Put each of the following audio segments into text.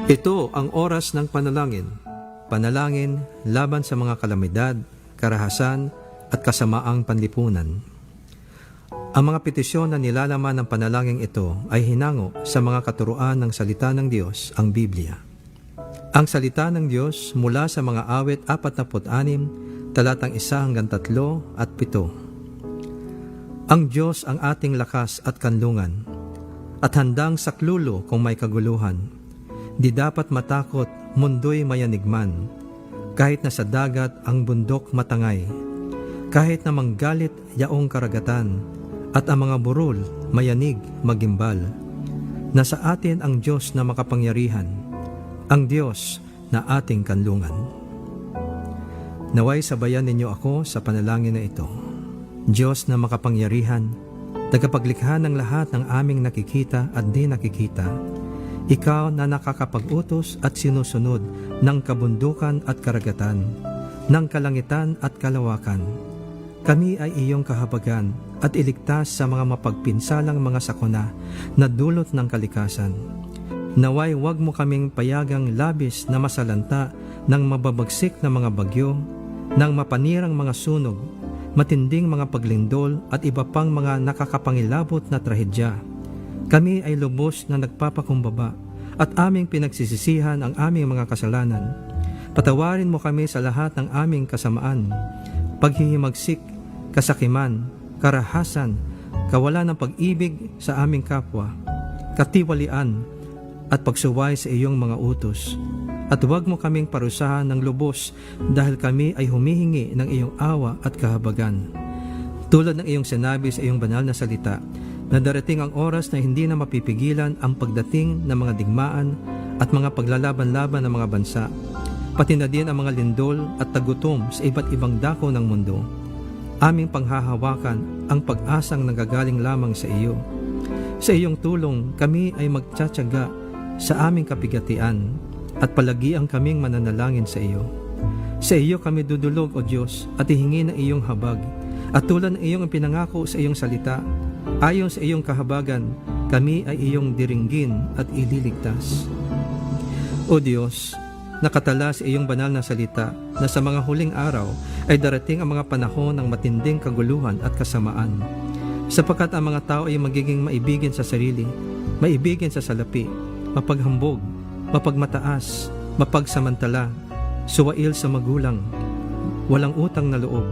Ito ang oras ng panalangin. Panalangin laban sa mga kalamidad, karahasan at kasamaang panlipunan. Ang mga petisyon na nilalaman ng panalangin ito ay hinango sa mga katuruan ng salita ng Diyos, ang Biblia. Ang salita ng Diyos mula sa mga awit 46, talatang 1 hanggang 3 at 7. Ang Diyos ang ating lakas at kanlungan, at handang saklulo kung may kaguluhan. Di dapat matakot, mundo'y mayanigman, kahit na sa dagat ang bundok matangay, kahit na manggalit yaong karagatan, at ang mga burol mayanig magimbal. Nasa atin ang Diyos na makapangyarihan, ang Diyos na ating kanlungan. Naway sabayan ninyo ako sa panalangin na ito. Diyos na makapangyarihan, tagapaglikha ng lahat ng aming nakikita at di nakikita, Ikaw na nakakapag-utos at sinusunod ng kabundukan at karagatan, ng kalangitan at kalawakan. Kami ay iyong kahabagan at iligtas sa mga mapagpinsalang mga sakuna na dulot ng kalikasan. Naway huwag mo kaming payagang labis na masalanta ng mababagsik na mga bagyo, ng mapanirang mga sunog, matinding mga paglindol at iba pang mga nakakapangilabot na trahedya. Kami ay lubos na nagpapakumbaba at aming pinagsisisihan ang aming mga kasalanan. Patawarin mo kami sa lahat ng aming kasamaan, paghihimagsik, kasakiman, karahasan, kawalan ng pag-ibig sa aming kapwa, katiwalian at pagsuway sa iyong mga utos. At huwag mo kaming parusahan ng lubos dahil kami ay humihingi ng iyong awa at kahabagan. Tulad ng iyong sinabi sa iyong banal na salita, na darating ang oras na hindi na mapipigilan ang pagdating ng mga digmaan at mga paglalaban-laban ng mga bansa, pati na din ang mga lindol at tagutom sa iba't ibang dako ng mundo. Aming panghahawakan ang pag-asang nagagaling lamang sa iyo. Sa iyong tulong, kami ay magtsatsaga sa aming kapigatian at palagi ang kaming mananalangin sa iyo. Sa iyo kami dudulog, O Diyos, at ihingi ng iyong habag. At tulad ng iyong pinangako sa iyong salita, ayon sa iyong kahabagan, kami ay iyong diringgin at ililigtas. O Diyos, nakatala sa iyong banal na salita na sa mga huling araw ay darating ang mga panahon ng matinding kaguluhan at kasamaan, sapagkat ang mga tao ay magiging maibigin sa sarili, maibigin sa salapi, mapaghambog, mapagmataas, mapagsamantala, suwail sa magulang, walang utang na loob,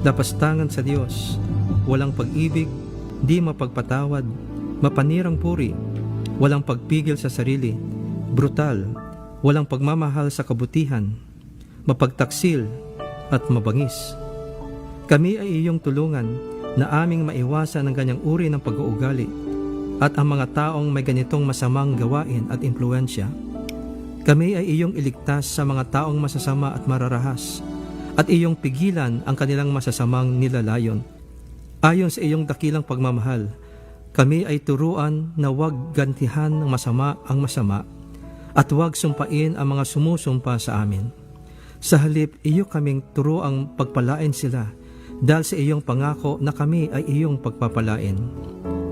dapastangan sa Diyos, walang pag-ibig, di mapagpatawad, mapanirang puri, walang pagpigil sa sarili, brutal, walang pagmamahal sa kabutihan, mapagtaksil at mabangis. Kami ay iyong tulungan na aming maiwasan ang ganyang uri ng pag-uugali at ang mga taong may ganitong masamang gawain at impluensya. Kami ay iyong iligtas sa mga taong masasama at mararahas at iyong pigilan ang kanilang masasamang nilalayon. Ayon sa iyong dakilang pagmamahal, kami ay turuan na huwag gantihan ng masama ang masama at huwag sumpain ang mga sumusumpa sa amin. Sa halip, iyo kaming turuang pagpalain sila dahil sa iyong pangako na kami ay iyong pagpapalain.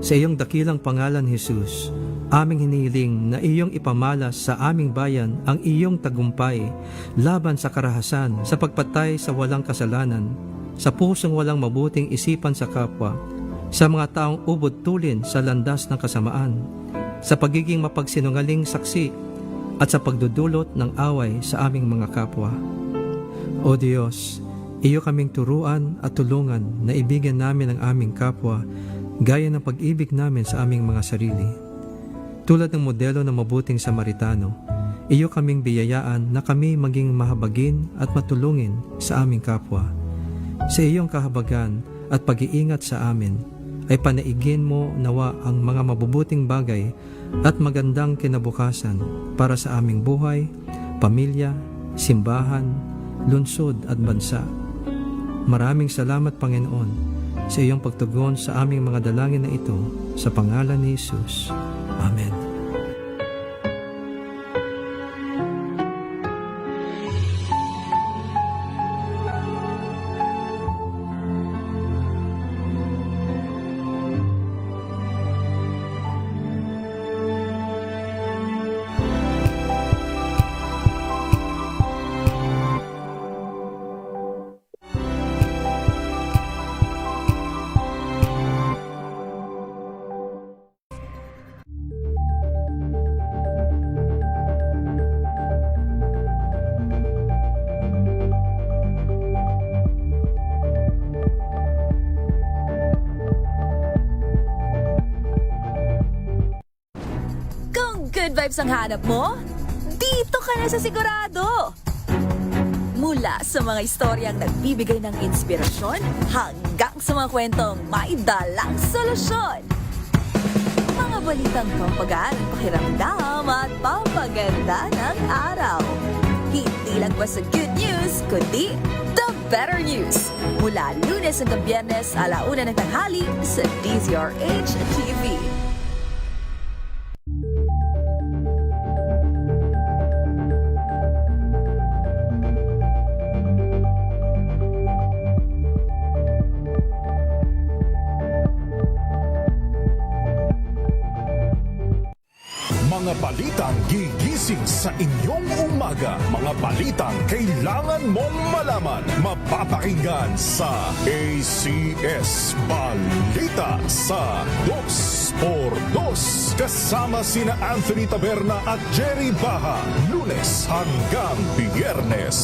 Sa iyong dakilang pangalan, Jesus, aming hinihiling na iyong ipamalas sa aming bayan ang iyong tagumpay laban sa karahasan, sa pagpatay sa walang kasalanan, sa pusong walang mabuting isipan sa kapwa, sa mga taong ubod tulin sa landas ng kasamaan, sa pagiging mapagsinungaling saksi, at sa pagdudulot ng away sa aming mga kapwa. O Diyos, iyo kaming turuan at tulungan na ibigyan namin ang aming kapwa gaya ng pag-ibig namin sa aming mga sarili. Tulad ng modelo ng mabuting Samaritano, iyo kaming biyayaan na kami maging mahabagin at matulungin sa aming kapwa. Sa iyong kahabagan at pag-iingat sa amin, ay panaigin mo nawa ang mga mabubuting bagay at magandang kinabukasan para sa aming buhay, pamilya, simbahan, lungsod at bansa. Maraming salamat, Panginoon, sa iyong pagtugon sa aming mga dalangin na ito, sa pangalan ni Jesus. Amen. Good vibes ang hanap mo? Dito ka na sa sigurado! Mula sa mga istoryang nagbibigay ng inspirasyon hanggang sa mga kwentong may dalang solusyon. Mga balitang pampagaan ang pakiramdam at pampaganda ng araw. Hindi lang ba sa good news, kundi the better news. Mula Lunes hanggang Biyernes, 1:00 ng tanghali sa DZRH TV. Mga balitang gigising sa inyong umaga. Mga balitang kailangan mong malaman. Mapapakinggan sa ACS Balita sa 2x2. Kasama sina Anthony Taberna at Jerry Baha. Lunes hanggang Biyernes.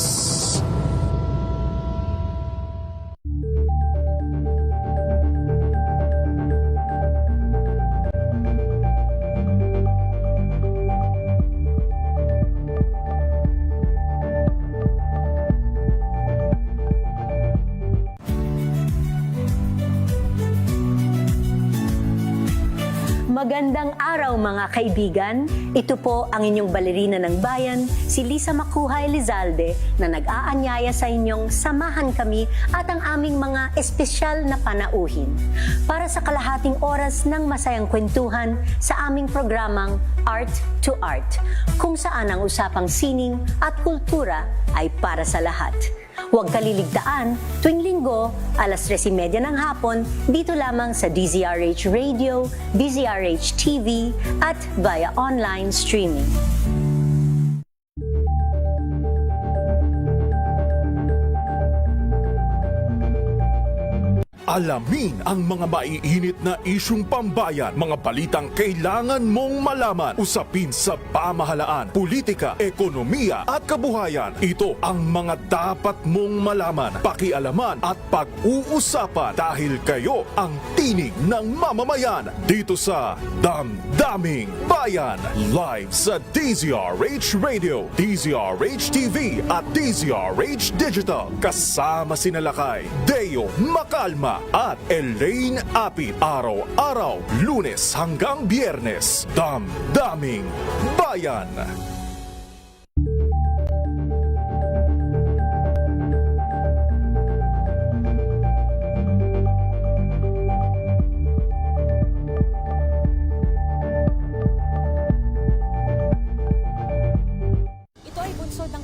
Magandang araw mga kaibigan. Ito po ang inyong balerina ng bayan, si Lisa Makuha Elizalde, na nag-aanyaya sa inyong samahan kami at ang aming mga espesyal na panauhin para sa kalahating oras ng masayang kwentuhan sa aming programang Art to Art, kung saan ang usapang sining at kultura ay para sa lahat. Huwag kaliligtaan, tuwing linggo, 3:30 ng hapon, dito lamang sa DZRH Radio, DZRH TV, at via online streaming. Alamin ang mga maiinit na isyung pambayan, mga balitang kailangan mong malaman, usapin sa pamahalaan, politika, ekonomiya at kabuhayan. Ito ang mga dapat mong malaman, pakialaman at pag-uusapan dahil kayo ang tinig ng mamamayan dito sa Damdaming Bayan. Live sa DZRH Radio, DZRH TV at DZRH Digital. Kasama sina Lakay, Deo Macalma at Elaine Apit. Araw-araw, Lunes hanggang Biyernes. Damdaming Bayan.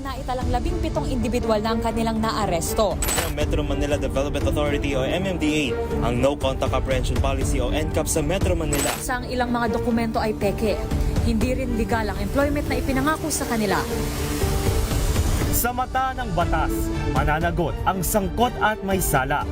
Naitalang 17 individual na ang kanilang naaresto. Ng Metro Manila Development Authority o MMDA ang No Contact Apprehension Policy o NCAP sa Metro Manila. Sa ang ilang mga dokumento ay peke. Hindi rin legal ang employment na ipinangako sa kanila. Sa mata ng batas, mananagot ang sangkot at may sala.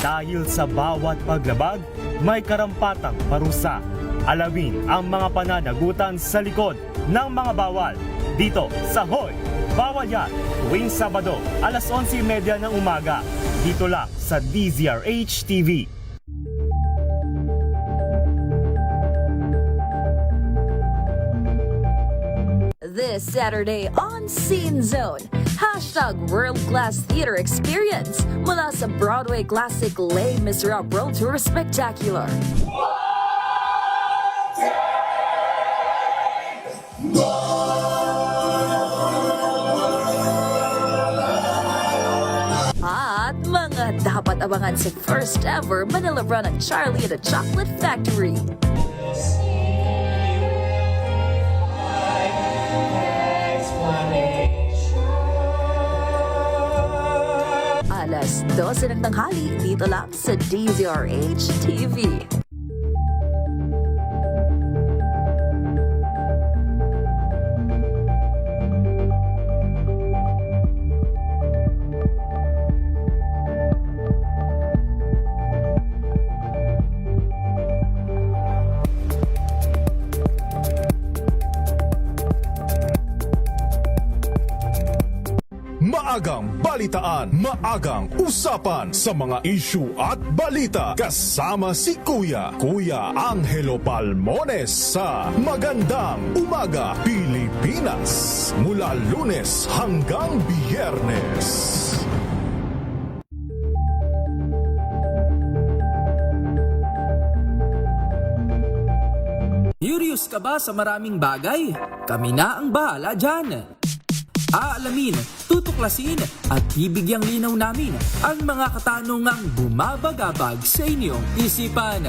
Dahil sa bawat paglabag, may karampatang parusa. Alamin ang mga pananagutan sa likod ng mga bawal. Dito sa Hoy! Bawal Yan! Tuwing Sabado, 11:30 ng umaga. Dito lang sa DZRH TV. This Saturday on Scene Zone, #World Class Theater Experience mula sa Broadway classic Les Miserables World Tour Spectacular. At mga dapat abangan sa first ever Manila run ng Charlie and the Chocolate Factory. Alas 12 ng tanghali dito lang sa DZRH TV. maagang balitaan, maagang usapan sa mga issue at balita. Kasama si Kuya Angelo Palmones sa Magandang Umaga Pilipinas. Mula Lunes hanggang Biyernes. Curious ka ba sa maraming bagay? Kami na ang bahala dyan. Aalamin, tutuklasin at bibigyang linaw namin ang mga katanungang bumabagabag sa inyong isipan.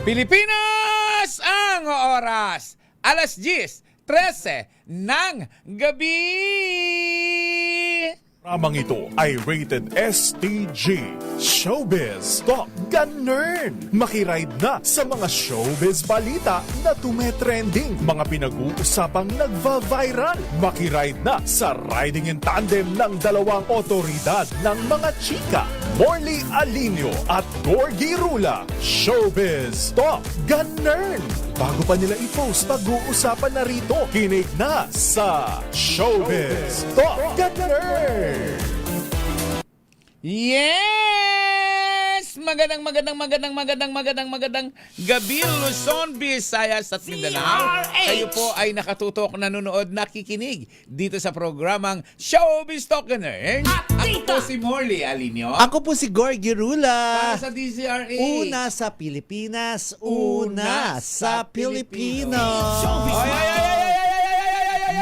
Pilipinas ang oras. Alas 10:13 ng gabi. Ramang ito ay rated STG. Showbiz Talk Ganern. Makiride na sa mga showbiz balita na tumetrending. Mga pinag-uusapang nagva-viral. Makiride na sa riding in tandem ng dalawang otoridad ng mga chika. Morley Alinio at Gorgie Rula. Showbiz Talk Ganern. Bago pa nila i-post, pag-uusapan na rito. Kinig na sa Showbiz Talk Ganern. Yes! Magandang gabi, Luzon, Visayas at Mindanao. Kayo po ay nakatutok, nanonood, nakikinig dito sa programang Showbiz Talk Ganern. Ako po si Morley Alinio. Ako po si Gorgie Rula. Para sa DZRA. Una sa Pilipinas, una sa Pilipino.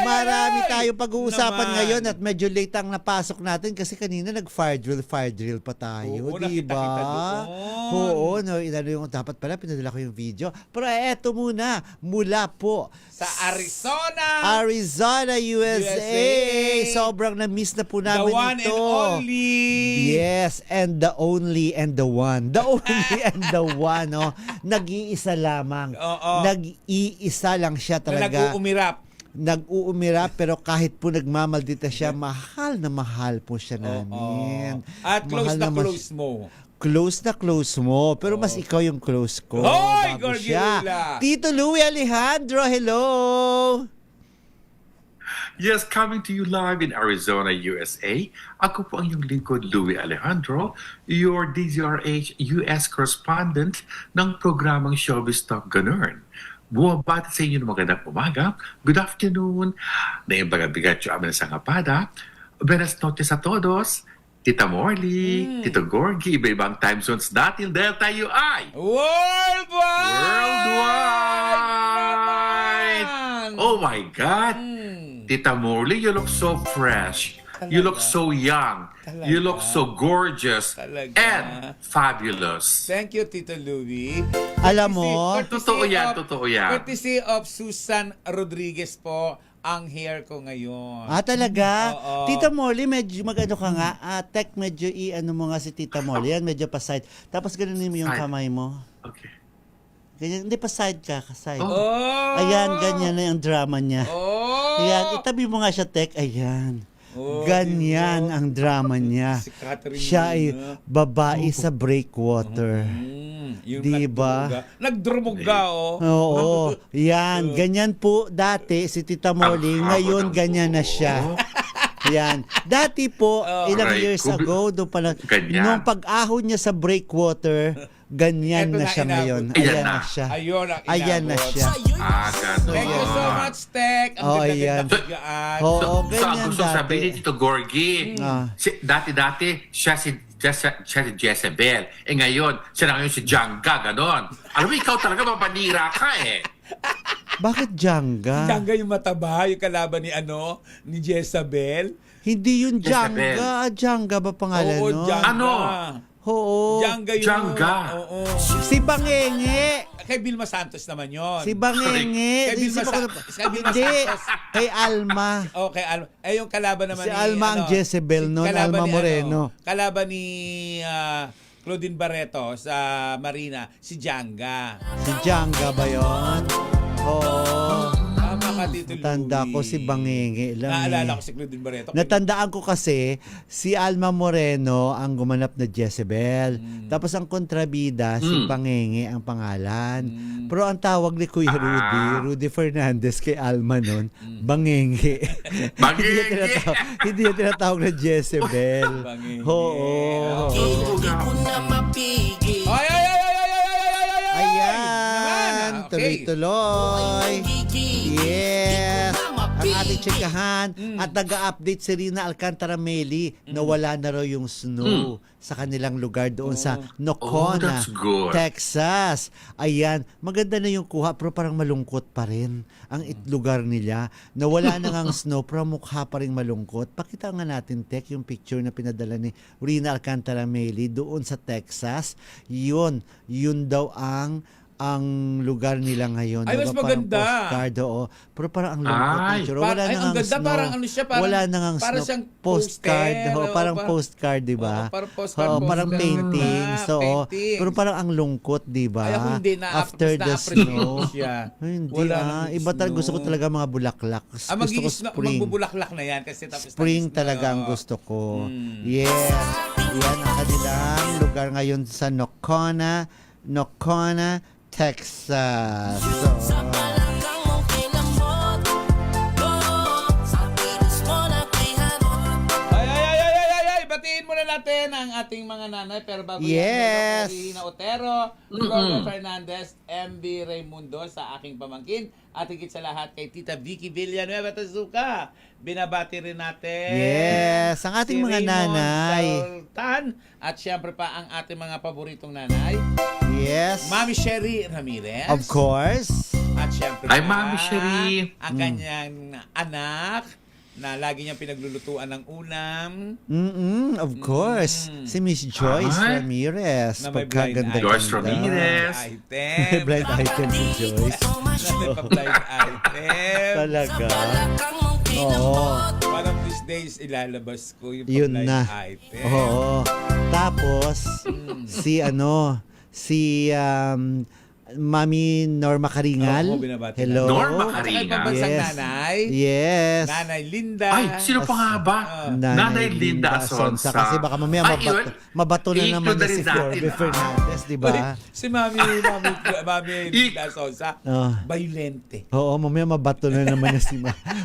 Marami tayong pag-uusapan Naman. ngayon at medyo late ang napasok natin kasi kanina nag-fire drill pa tayo, Oo, di nakita-kita ba? doon. Oo, no, inano yung dapat pala, pinadala ko yung video. Pero eto muna, mula po Sa Arizona. Arizona, USA. Sobrang na-miss na po namin The one ito. and only. Yes, and the only and the one. The only and the one, no? Nag-iisa lamang. Oo. Nag-iisa lang siya Na talaga. nag-uumirap. Pero kahit po nagmamaldita siya, mahal na mahal po siya namin. At close Mahal na naman close mo. Close na close mo. Pero mas ikaw yung close ko. Hoy, bago Gorgie siya. Rula. Tito Louie Alejandro, hello! Yes, coming to you live in Arizona, USA. Ako po ang iyong lingkod, Louie Alejandro, your DZRH US correspondent ng programang Showbiz Talk Ganern. Bumabati sa inyo ng magandang umaga, good afternoon, na yung bagabigat yung amin sa ngapada. Buenas noches a todos, Tita Morley, Tito Gorgie, iba-ibang time zones natin dahil tayo ay worldwide! Oh my God! Tita Morley, you look so fresh. You look so young. You look so gorgeous and fabulous. Thank you, Tito Louie. Alam mo, Totoo yan. Courtesy of Susan Rodriguez po ang hair ko ngayon. talaga? Oo. Tita Molly, medyo magano ka nga. Tech, medyo i-ano mo nga si Tita Molly. Yan, medyo pa-side. Tapos ganunin mo yung Side. kamay mo. Okay. Ganyan, hindi pa-side ka, ka-side. Oh! Ayan, ganyan na yung drama niya. Oh! Ayan, itabi mo nga siya, Tech. Ayan. Oh, Ganyan ang drama niya. Si Catherine Siya ay Luna. babae sa breakwater. Yung Di ba? Nagdrumuga, oh. Oo, yan. Ganyan po dati si Tita Molly. Ngayon, ganyan na siya. Yan. Dati po, ilang Aray, years ago, doon pala, Ganyan. nung pag-ahon niya sa breakwater, ganyan Eto na na, siya inabot. ngayon. Ayan Ayan na. na siya. Ayun ang Ayan na inabot. siya. Ganun. Thank you so much, Tek. Ang Oh, ganda-ganda ayan. bigaan. Oo, So, ang ganyan gusto sabihin ni dati. Tito Gorgie, dati siya si Jezebel. Ngayon, siya na ngayon si Jangga, ganon. Alam mo, ikaw talaga mapanira ka eh. Bakit Jangga? Jangga yung mataba, yung kalaban ni Jezabel. Hindi yun Jezebel. Jangga. Jangga ba pangalan Oo, nun? Jangga. Ano? Oo. Jangga yun. Jangga. Oo. Si Bangenge. Kay Vilma Santos naman yun. Si Bangenge. Kay Vilma Hindi. Santos. Kay Alma. Okay, Alma. Yung kalaban naman Si Alma ang Jezebel nun, kalaban Alma ni, Moreno. Kalaban ni Claudine Barreto sa Marina, si Jangga. Si Jangga ba yun? Oo. Tama ka Tama, Tito Louie. Tanda ko si Bangenge lang. Naalala ko si Claudine Barreto. Natandaan ko kasi si Alma Moreno ang gumanap na Jezebel. Tapos ang kontrabida si Bangenge ang pangalan. Pero ang tawag ni Kuya Rudy Fernandez kay Alma nun, Bangenge. Hindi niya tinatawag na Jezebel. Bangenge. Oo. Ay! Ayan, Okay. tuloy-tuloy. Yes. Ang ating tsikahan at nag-update si Rina Alcantara Meli na wala na raw yung snow sa kanilang lugar doon sa Nocona, that's good. Texas. Ayan, maganda na yung kuha pero parang malungkot pa rin ang lugar nila. Nawala na ngang snow pero mukha pa rin malungkot. Pakita nga natin, Tek, yung picture na pinadala ni Rina Alcantara Meli doon sa Texas. Yun daw ang lugar nila ngayon. Ay, mas Diba, maganda. Parang postcard, oo. Pero parang ang lungkot. Ay. Picture. Wala na Ang ngang ganda, snow. parang ano siya, parang- wala na ngang parang snow. siyang Postcard. poster, Oo, oo, parang parang- postcard, di ba? Oo, parang postcard, Oo, parang poster. painting. So, Painting. pero parang ang lungkot, di ba? Ay, ako hindi After the na-appreciate snow. ko siya. Ay, hindi Wala ah. nang Iba talaga. snow. Gusto ko talaga mga bulaklak. Gusto ko spring. Magbubulaklak na yan kasi tapos Spring na- talaga ang gusto ko. Yes. Yan ang kanilang lugar ngayon sa Nocona, Texas. So, Ay, batiin muna natin ang ating mga nanay. Pero bago Yes. yan, Rina Otero, Gloria Fernandez, MB Raimundo sa aking pamangkin. At higit sa lahat kay Tita Vicky Villanueva Tazuka. Binabati rin natin. Yes, ang ating si mga Raymond nanay. Sultan. At syempre pa ang ating mga paboritong nanay. yes. Mami Sherry Ramirez. Of course. At syempre Ay, pa, Mami Sherry. ang kanyang anak na lagi niyang pinaglulutuan ng ulam. Of course. Si Miss Joyce Ay. Ramirez. Na may blind Pagkaganda. item. Joyce Ramirez. Item. Blind item si Joyce. Na may pa-blind item. Talaga. Oo. One of these days, ilalabas ko yung Yun pa-blind na. item. Oo. Tapos, si Mami Norma Karingal. Oo, binabati Hello. Norma At saka Karingal. ibang bansang Yes. nanay. Yes. Nanay Linda. Ay, sino pa nga ba? Nanay Linda Asonsa. Kasi baka mamaya Ay, yun. mabato na naman Include na si rin natin, Florbe Fernandez, di ba? Uy, si Mami Linda Sosa, violente. Oo, mamaya mabato na naman na si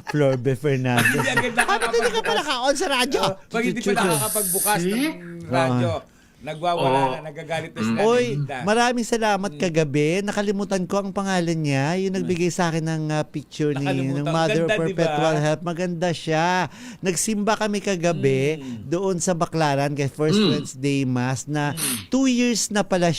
Florbe Fernandez. Hindi agad Ba't hindi ka pa naka-on sa radyo? Pag hindi pa nakakapagbukas ng radyo, nagwawala na, nagagalit na si Nanay Oy, Linda. maraming salamat kagabi. Nakalimutan ko ang pangalan niya. Yung nagbigay sa akin ng picture Nakalimutan. ng Mother of Ganda, Perpetual diba? Help. Maganda siya. Nagsimba kami kagabi doon sa Baclaran kay First Wednesday Mass na 2 years na pala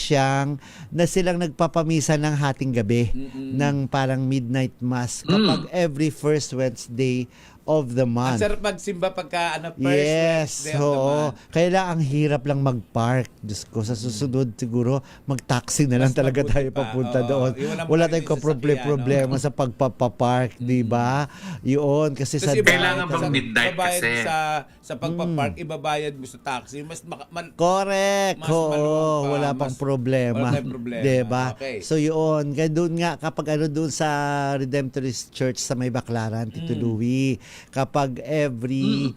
na silang nagpapamisa ng hating gabi ng parang midnight mass kapag every First Wednesday of the Ang month. sarap magsimba pagka first Yes, Wednesday of the oo. month. Kaya lang ang hirap lang mag-park. Diyos ko, sa susunod siguro, mag-taxi na lang Mas talaga mabuti tayo pa. papunta Oo. doon. Iwan ang Wala parking tayong sasakyan, problema sa pagpapapark, di ba? Yun, kasi sa Kailangan bang midnight babayad kasi? sa pagpapark, ibabayad mo sa taxi. Mas Correct. Mas Oo, maluwag pa, wala pang mas- problema. wala tayong problema. Diba? Okay. So yun, kaya doon nga, kapag doon sa Redemptorist Church sa May Baclaran, Tito Louie, kapag every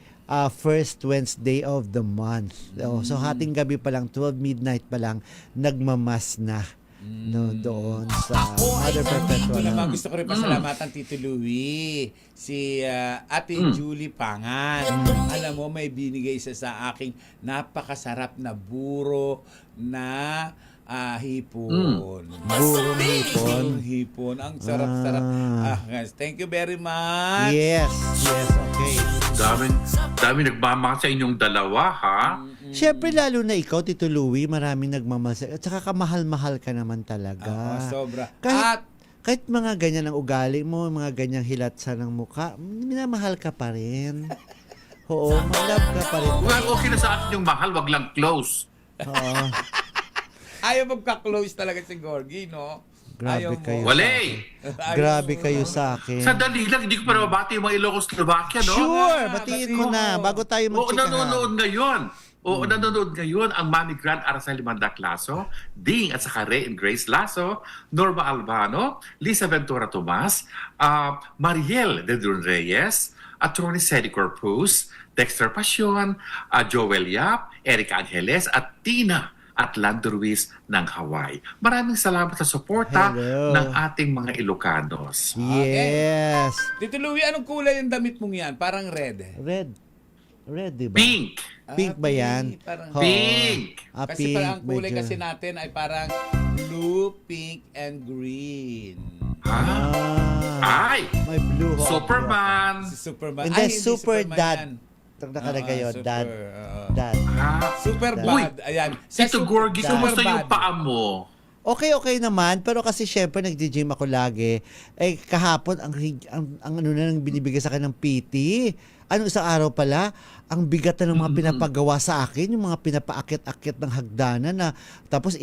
first Wednesday of the month. So hating gabi pa lang, 12 midnight pa lang, nagmamas na. No, doon sa Mother Ito Perpetual. naman gusto ko rin pasalamatan Tito Louie, si Ate Julie Pangan. Alam mo, may binigay siya sa aking napakasarap na buro na hipon. Burong hipon. Burong hipon. Ang sarap-sarap. Guys, thank you very much. Yes, okay. Dami nagmamahal sa inyong dalawa, ha? Siyempre, lalo na ikaw, Tito Louie, maraming nagmamahal. At saka kamahal-mahal ka naman talaga. Sobra. Kahit mga ganyan ang ugali mo, mga ganyang hilatsa ng mukha, minamahal ka pa rin. Oo, malab ka pa rin. Well, okay na sa akin yung mahal, wag lang close. Oo. Ayaw magka-close talaga si Gorgie, no? Grabe Ayaw mo. kayo. Wale! Grabe kayo sa akin. Sandali lang, hindi ko pa nabati yung mga Ilocos Slovakia, no? Sure, batiin mo na bago tayo Oo, magchikahan. nanonood ngayon. Oo, nanonood ngayon ang Mami Grant Araceli Mandaklaso, Ding at saka Ray and Grace Lasso, Norma Albano, Lisa Ventura Tomas, Mariel de Dun Reyes, Attorney Ceddy Corpus, Dexter Pasion, Joel Yap, Erica Angeles at Tina at Lando Ruiz ng Hawaii. Maraming salamat sa suporta Hello. ng ating mga Ilocanos. Yes. Tito Louie, anong kulay yung damit mong yan? Parang red. Red, di ba? Pink! Pink ba yan? Parang Oo. Pink! Kasi parang ang kulay medyo. kasi natin ay parang blue, pink, and green. Ah, Ah, ay! may blue. ho. Superman! Si Superman. Hindi, Ay, super Superman dad. yan. Ito nakalagay yun, Super, dad. oo. Dad. Ah, Super Dad. bad. Ayan. Sa Tito Gorgie, super kumusta yung bad. paa mo? Okay naman, pero kasi syempre nagdi-gym ako lagi. Eh kahapon ang ano na nang binibigay sa akin ng PT. Ano isang araw pala, ang bigat na ng mga pinapagawa sa akin, yung mga pinapaakit-akit ng hagdanan na tapos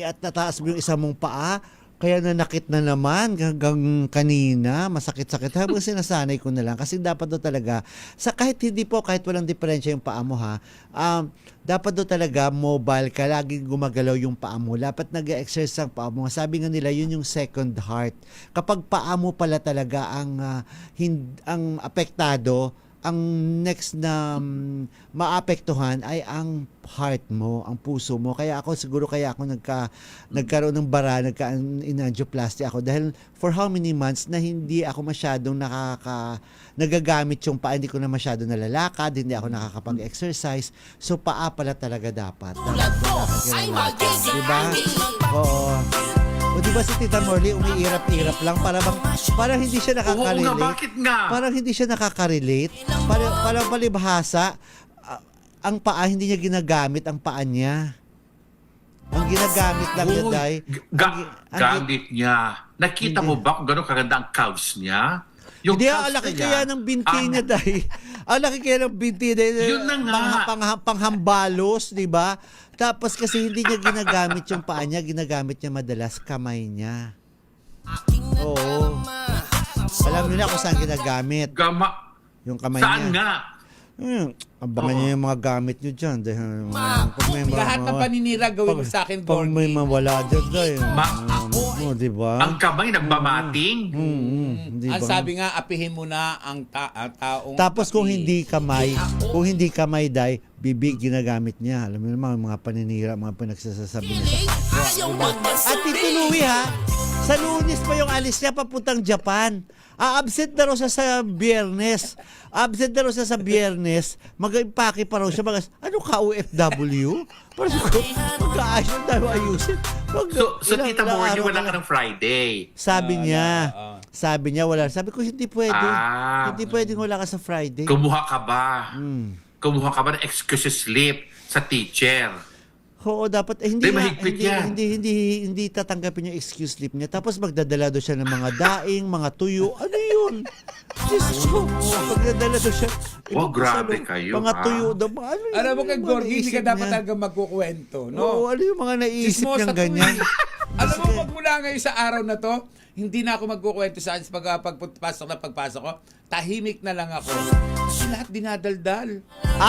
at nataas mo yung isa mong paa. Kaya nanakit na naman hanggang kanina, masakit-sakit. Habang sinasanay ko na lang kasi dapat daw talaga, kahit walang diferensya yung paa mo ha, dapat daw talaga mobile ka, laging gumagalaw yung paa mo. Dapat nag-exercise ang paa mo. Sabi nga nila, yun yung second heart. Kapag paa mo pala talaga ang apektado, ang next na maapektuhan ay ang heart mo, ang puso mo. Kaya ako nagkaroon ng bara, in-angioplasty ako dahil for how many months na hindi ako masyadong nagagamit yung paa, hindi ko na masyadong nalalakad, hindi ako nakakapag-exercise. So paa pala talaga dapat. Diba? Oo. O diba si Tita Morley umiirap-irap lang parang hindi siya Oo nga, nakaka-relate. bakit nga? Parang hindi siya nakaka-relate. Parang palibhasa, ang paa hindi niya ginagamit ang paa niya. Ang ginagamit lang niya, Uy, Day. gamit niya. Nakita mo ba kung gano'ng kaganda ang calves niya? Yung Hindi, calves ang laki na kaya yan, ng binti niya, Day. Ang laki kaya ng binti niya. Yun na nga. Panghambalos, di ba? Tapos kasi hindi niya ginagamit yung paa niya, ginagamit niya madalas kamay niya. Oo. Alam niyo na kung saan ginagamit. Yung kamay Saan niya. nga? Abangan niyo yung mga gamit niyo dyan. Dahil, pag may Lahat ng paninira gawin mo sa akin, pag may Gorgie. mawala dyan, Day. Di ba? Ang kamay nagmamating? Di Ang ba? sabi nga, apihin mo na ang taong... Tapos kung api. hindi kamay, Day, bibig ginagamit niya. Alam mo naman, mga paninira, mga pinagsasasabi niya sa kapwa. At Tito Louie ha, sa Lunes pa yung alis niya papuntang Japan. Absent na raw siya sa Biyernes. Mag-impake pa raw siya. Ano ka, OFW? Parang magkaayos yung tayo ayusin. So Tita Morley, wala ka ng Friday. Sabi niya, wala. Sabi ko, hindi pwede. Hindi pwedeng wala ka sa Friday. Kumuha ka ba? Kumuha ka ba ng excuse slip sa teacher? Oo, dapat hindi Di, mahigpit yan. hindi tatanggapin yung excuse slip niya. Tapos magdadala daw siya ng mga daing, mga tuyo. Ano 'yun? Jesus ko. Magdadala daw siya. Oh, grabe kayo, Mga ha? tuyo daw. Ano yun? Alam mo kay Ano yung Gorgie, hindi naisip ka dapat niya? talaga magkukwento, no? Oo, ano yung mga naisip Chismosa niyang to ganyan? eh. Alam mo, magmula ngayon sa araw na to, hindi na ako magkukwento sa akin pagpasok ko. Tahimik na lang ako. Kasi lahat dinadaldal.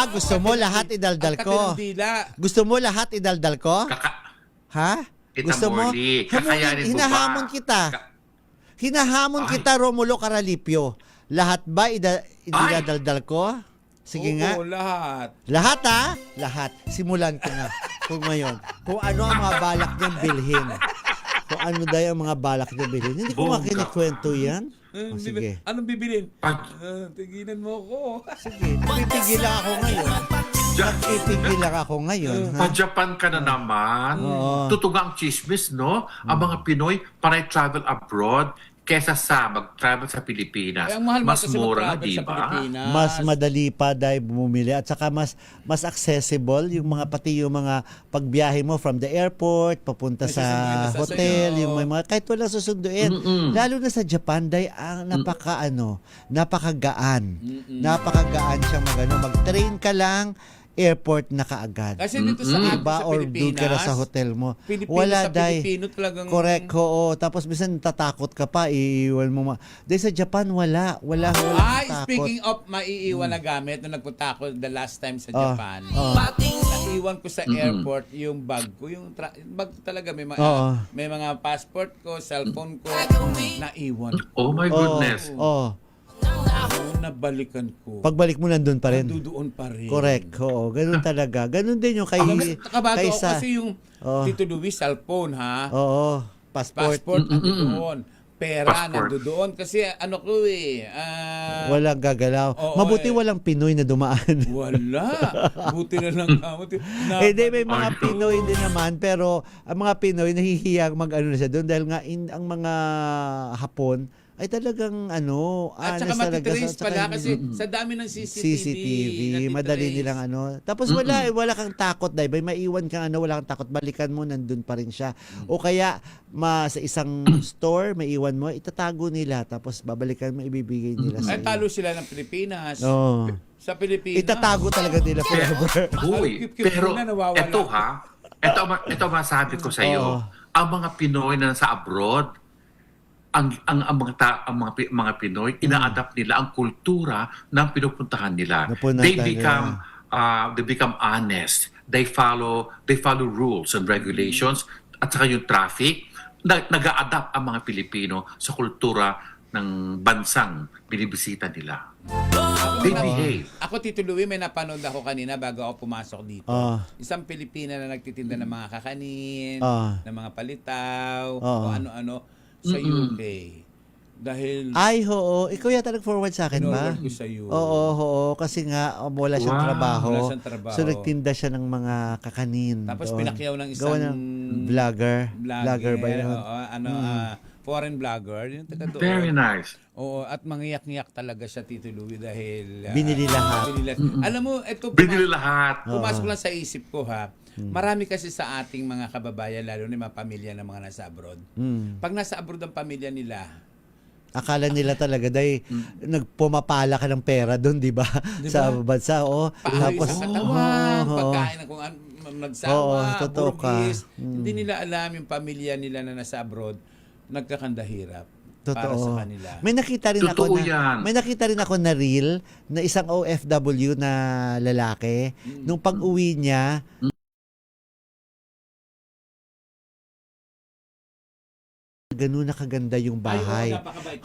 Gusto mo lahat idaldal ko? Ang katindila. Gusto mo lahat idaldal ko? Ha? Tita Gusto mo? Morley, kakayanin mo ba? Hinahamon kita. Hinahamon Ay. kita, Romulo Caralipio. Lahat ba idadaldal ko? Sige nga. Oo, lahat. Lahat ha? Lahat. Simulan ko na. Kung ngayon. Kung ano ang mga balak niyang bilhin. Kung ano daw ang mga balak niyang bilhin. Hindi ko Bongga. makinikwento yan. Sige. Anong bibilin? Pag- Tigilan mo ako. Sige. Pipigil lang ako ngayon. Pipigil lang ako ngayon. Ha? Pa-Japan ka na naman. Oo. Tutuga ang chismis, no? Ang mga Pinoy panay travel abroad kesa sa mag-travel sa Pilipinas. Ang mahal Mas kasi mura na, mag-travel di sa ba? Pilipinas. Mas madali pa dahil bumili at saka mas accessible yung mga pati yung mga pagbiyahe mo from the airport papunta May sa susunduin na hotel, sa'yo. yung may mga kahit walang susunduin. Lalo na sa Japan dahil ang napakagaan. Napakagaan siya mag-train ka lang airport na kaagad. Kasi dito sa atin Diba? sa Or doon ka na Pilipinas, sa hotel mo. Pilipino Wala, sa day. Pilipino talagang... Correct, oo. Tapos minsan tatakot ka pa, iiwan mo. Dahil sa Japan, wala. Wala takot. Speaking of maiiwan na gamit, nung nagpunta ako the last time sa Ah, Japan, ah. naiwan ko sa airport yung bag ko. Yung bag talaga, Oo. may mga passport ko, cellphone ko, naiwan. Oh my goodness. Oo. Nabalikan ko. Pagbalik mo nandun pa rin. Nandoon pa rin. Correct, oo. Ganun talaga. Ganun din yung kay... Nakabago ako kaysa- kasi yung Tito Luis, cellphone ha. Oo. Passport. Passport, nandoon. Pera, Passport. nandoon. Kasi ano ko Walang gagalaw. Oo, Mabuti walang Pinoy na dumaan. wala. Buti na lang. Di, may mga Pinoy din naman, pero ang mga Pinoy nahihiyang mag-ano na siya doon dahil nga ang mga Hapon ay talagang At saka honest talaga. matitrace pala Saka kasi sa dami ng CCTV. CCTV, madali nilang Tapos wala kang takot, dahil may maiwan kang wala kang takot, balikan mo, nandun pa rin siya. O kaya, sa isang store, maiwan mo, itatago nila, tapos babalikan mo, ibibigay nila sa Ay, talo sila ng Pilipinas. Oo. Sa Pilipinas. Itatago talaga nila forever. Uy, Cute-cute pero na nawawala. ito masabi ko sa iyo, Oo. ang mga Pinoy na nasa abroad, ang mga Pinoy, ina-adapt nila ang kultura ng pinupuntahan nila. They become honest. They follow rules and regulations at saka yung traffic. Nag-a-adapt ang mga Pilipino sa kultura ng bansang binibisita nila. They behave. Ako, Tito Louie, may napanood ako kanina bago ako pumasok dito. Isang Pilipina na nagtitinda ng mga kakanin, ng mga palitaw, o ano-ano, sa UK. Dahil... Ay, oo. Ikaw yata nag-forward sa akin ba? Forward ko sa iyo. Oo. Kasi nga, wala siyang trabaho. Wala siyang trabaho. So, nagtinda siya ng mga kakanin. Tapos doon. pinakyaw ng isang... Gawa ng vlogger. Vlogger ba yun? Foreign vlogger. Yung taga doon. Very nice. Oo, at mangiyak-ngiyak talaga siya, Tito Louie, dahil... Binili lahat. Alam mo, ito... Binili lahat. Pumasok lang sa isip ko, ha. Marami kasi sa ating mga kababayan, lalo na mga pamilya ng mga nasa abroad. Pag nasa abroad ang pamilya nila, akala nila talaga dahil nagpumapala ka ng pera doon, di ba? Sa bansa, paayos sa katawan, pagkain ng kung nagsawa, totoo ka. burgis. Hindi nila alam yung pamilya nila na nasa abroad, nagkakandahirap para sa kanila. May nakita rin Totoo ako yan. may nakita rin ako na reel na isang OFW na lalaki nung pag-uwi niya ganun na kaganda yung bahay.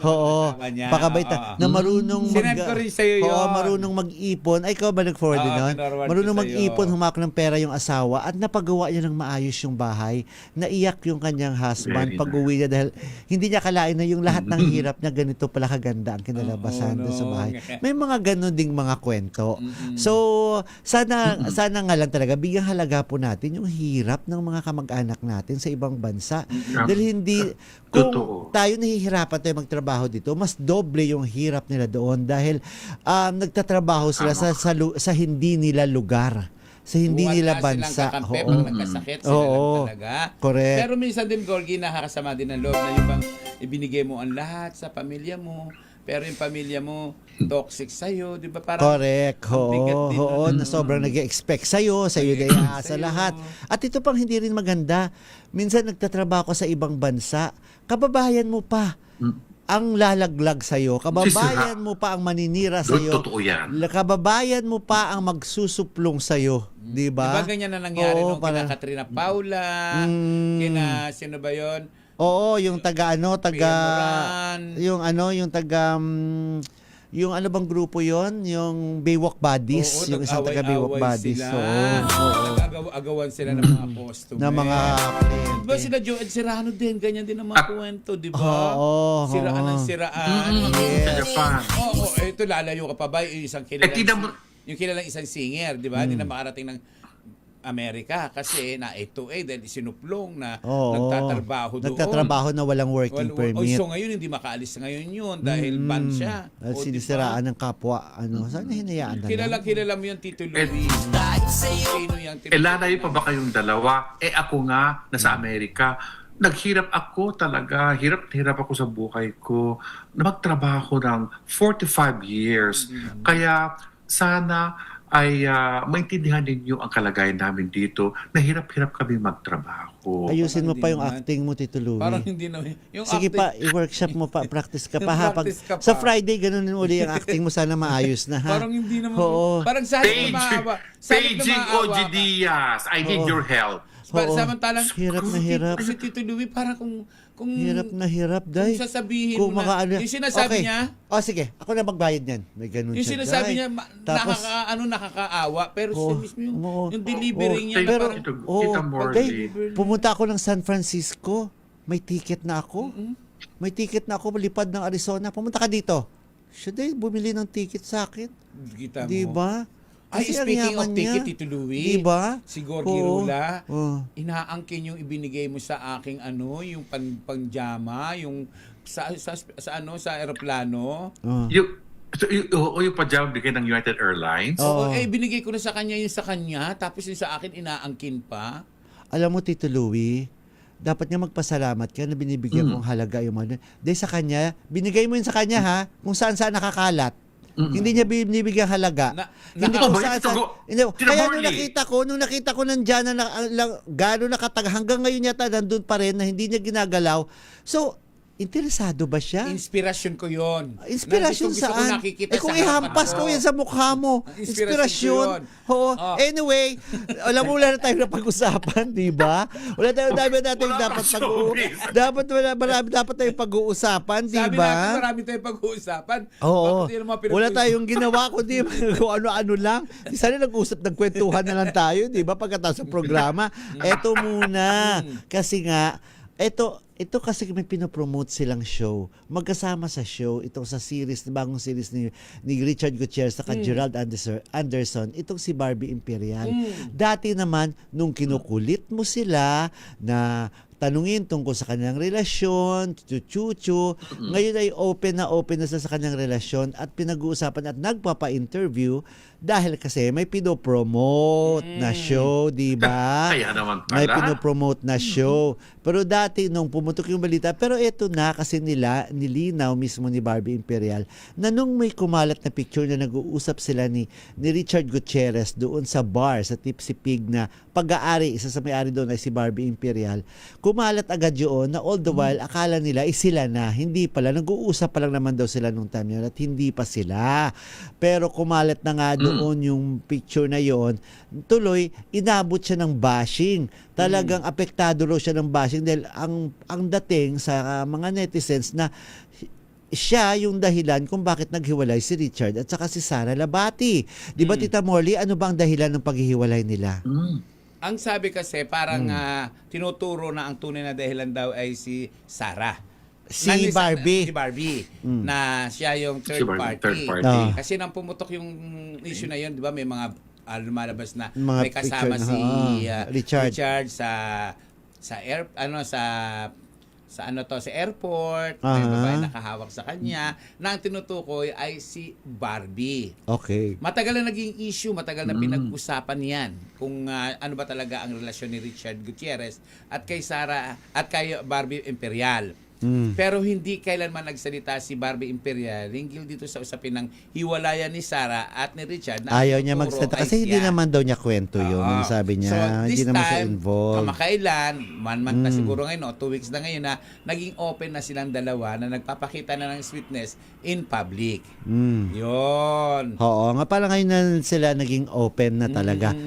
Oo, pakabait na marunong Sinend ko rin sa'yo yun. marunong mag-ipon. Ay, ikaw ba nag-forward din nun? pinarward ko Marunong sa'yo. mag-ipon, humak ng pera yung asawa at napagawa niya ng maayos yung bahay. Naiyak yung kanyang husband Very pag-uwi niya dahil hindi niya kalain na yung lahat ng hirap niya ganito pala kaganda ang kinalabasan doon sa bahay. May mga ganun ding mga kwento. So, sana nga lang talaga bigyang halaga po natin yung hirap ng mga kamag-anak natin sa ibang bansa. Dahil hindi kung Totoo. tayo nahihirapan tayo magtrabaho dito, mas doble yung hirap nila doon dahil nagtatrabaho sila sa hindi nila lugar, sa hindi nila bansa. Wala silang kakampi pag nagkasakit, sila lang talaga. Correct. Pero minsan din, Gorgie, nakakasama din ang loob na yung bang ibinigay mo ang lahat sa pamilya mo, pero yung pamilya mo toxic sa'yo, di ba? Parang Correct. ang bigat din Na sobrang nag-expect sa'yo na iaasa lahat. At ito pang hindi rin maganda. Minsan nagtatrabaho ko sa ibang bansa, kababayan mo pa ang lalaglag sa'yo. Kababayan mo pa ang maninira sa'yo. Totoo yan. Kababayan mo pa ang magsusuplong sa'yo. Di ba? Diba ganyan na nangyari nung parang- kina Katrina Paula, kina sino ba yun? Oo, yung Moran. yung ano bang grupo yon? Yung Baywalk Buddies, yung isang taga Baywalk Buddies. Nag-agawan sila ng mga costume. Na mga Diba sila Joe Ed Serrano din, ganyan din ang mga kwento, di ba? Siraan ng siraan. Sa Japan. Oo, ito lalayo ka pa ba? Yung isang tingnan mo- yung kilalang isang singer, di ba? Hindi na makarating ng Amerika kasi na A2A dahil sinuplong na nagtatrabaho doon. Nagtatrabaho na walang working permit. So ngayon hindi makaalis ngayon yun dahil ban siya. Dahil sinisiraan ng kapwa. Sana hinayaan na lang. Kilala mo yung Tito Luis. Sino yung Tito Lalayo pa ba kayong dalawa? Ako nga, nasa Amerika, naghirap ako talaga. Hirap ako sa buhay ko. Na magtrabaho ng 45 years. Kaya sana ay maintindihan ninyo ang kalagayan namin dito na hirap-hirap kami magtrabaho. Ayusin mo Parang pa hindi yung naman. acting mo, Tito Louie. Parang hindi na. Yung Sige acting- pa, i-workshop mo pa, practice ka pa ha. Practice ka pa. Sa Friday, ganun uli ang acting mo, sana maayos na ha. Parang hindi naman. Oo. Parang sa halip na maawa. Sa halip na Paging maawa OG ka. Diaz, I need Oo. your help. Oo. Samantalang, Hirap na hirap. Si Tito Louie, parang kung Hirap na hirap, Day. Kung sasabihin Kung mo na, makaano- yung sinasabi Okay. niya, Sige, ako na magbayad niyan. May ganun yung siya, sinasabi Day. niya, Tapos, nakakaawa, pero siya Oo. mismo yung, Oo. yung delivery Oo. niya, na Pero, parang, Tita Morley. Day, pumunta ako ng San Francisco. May ticket na ako. May ticket na ako, lipad ng Arizona. Pumunta ka dito. Siya, Day, bumili ng ticket sa akin. kita mo. Di ba? Ay, Kasi ang speaking yaman of ticket, niya. Tito Louie, Di ba? si Gorgie Oo. Rula, Oo. inaangkin yung ibinigay mo sa aking yung panjama, yung sa eroplano. Oo. Yung pajama bigay ng United Airlines. Oo. Binigay ko na sa kanya yung sa kanya, tapos yung sa akin inaangkin pa. Alam mo, Tito Louie, dapat nga magpasalamat ka na binibigyan kong halaga yung mga. Dahil sa kanya, binigay mo yun sa kanya ha, kung saan saan nakakalat. Hindi niya binibigyan halaga. Hindi kung saan saan. Hindi, kaya nung nakita ko nandiyan na gano'n nakatag, hanggang ngayon yata nandun pa rin na hindi niya ginagalaw. So, interesado ba siya? Inspirasyon ko yon. Inspirasyon Gusto ko saan? nakikita Kung sa ihampas harapan ko yan sa mukha mo. Inspirasyon ko yun. Oo. Oh. Anyway, alam mo, wala na tayong napag-usapan, di ba? Wala tayong dami natin dapat dapat tayong pag-uusapan, di Sabi ba? natin marami tayong pag-uusapan. Oo. Bakit yun ang mga Wala pinag-uusapan? tayong ginawa kundi kung ano-ano lang. Sana nag-usap, nagkwentuhan na lang tayo, di ba? Pagkatapos ng programa. Eto muna. Kasi nga, ito kasi may pinopromote silang show. Magkasama sa show, itong sa series, bagong series ni Richard Gutierrez at Gerald Anderson, itong si Barbie Imperial. Dati naman, nung kinukulit mo sila na tanungin tungkol sa kanilang relasyon, chuchu, ngayon ay open na sila sa kanilang relasyon at pinag-uusapan at nagpapa-interview dahil kasi may pinopromote na show, di ba? Kaya naman pala. May pinopromote na show. Pero dati nung pumutok yung balita, pero eto na kasi nilinaw mismo ni Barbie Imperial na nung may kumalat na picture na nag-uusap sila ni Richard Gutierrez doon sa bar, sa Tipsy Pig na pag-aari, isa sa may-ari doon ay si Barbie Imperial, kumalat agad yun na all the while akala nila sila na, hindi pala, nag-uusap pa lang naman daw sila nung time yun at hindi pa sila. Pero kumalat na nga doon yung picture na yon, tuloy inabot siya ng bashing. Talagang apektado raw siya ng bashing dahil ang dating sa mga netizens na siya yung dahilan kung bakit naghiwalay si Richard at saka si Sara Labati. Di ba, Tita Morley, ano bang dahilan ng paghihiwalay nila? Ang sabi kasi parang tinuturo na ang tunay na dahilan daw ay si Sarah. Si Barbie. Si Barbie. Na siya yung third Si Barbie, party. third party. Kasi nang pumutok yung issue na yun, di ba, may mga lumalabas na Mga may kasama picture na, si Richard. sa airport, may babae nakahawak sa kanya, na ang tinutukoy ay si Barbie. Okay. Matagal na naging issue, matagal na pinag-usapan yan kung ano ba talaga ang relasyon ni Richard Gutierrez at kay Sara at kay Barbie Imperial. Pero hindi kailanman nagsalita si Barbie Imperial hinggil dito sa usapin ng hiwalayan ni Sara at ni Richard. Na Ayaw niya tinuturo magsalita ay kasi hindi siya. naman daw niya kwento yun. Oo. Ang sabi niya, So, hindi this naman siya time, involved. kamakailan, month na siguro ngayon, 2 weeks na ngayon na naging open na silang dalawa na nagpapakita na ng sweetness in public. Yun. Oo, nga pala ngayon na sila naging open na talaga.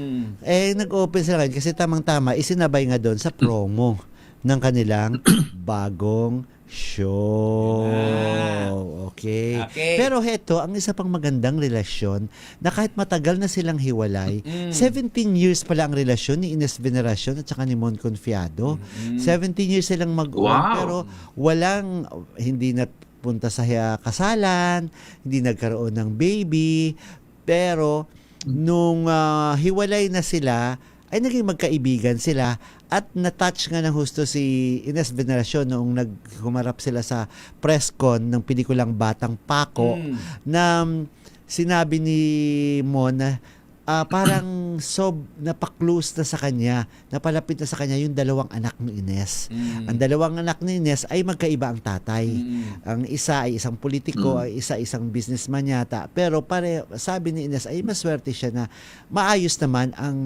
Nag-open sila ngayon kasi tamang-tama, isinabay nga doon sa promo ng kanilang bagong show. Okay. Pero heto, ang isa pang magandang relasyon na kahit matagal na silang hiwalay, 17 years pala ang relasyon ni Ines Veneracion at saka ni Mon Confiado. 17 years silang pero hindi na punta sa kasalan, hindi nagkaroon ng baby, pero nung hiwalay na sila, ay naging magkaibigan sila at na-touch nga ng husto si Ines Veneracion noong naghumarap sila sa press con ng pelikulang Batang Paco na sinabi ni Mon na parang napaklose na sa kanya, napalapit na sa kanya yung dalawang anak ni Ines. Ang dalawang anak ni Ines ay magkaiba ang tatay. Ang isa ay isang politiko, ang isa isang businessman yata. Pero sabi ni Ines ay maswerte siya na maayos naman ang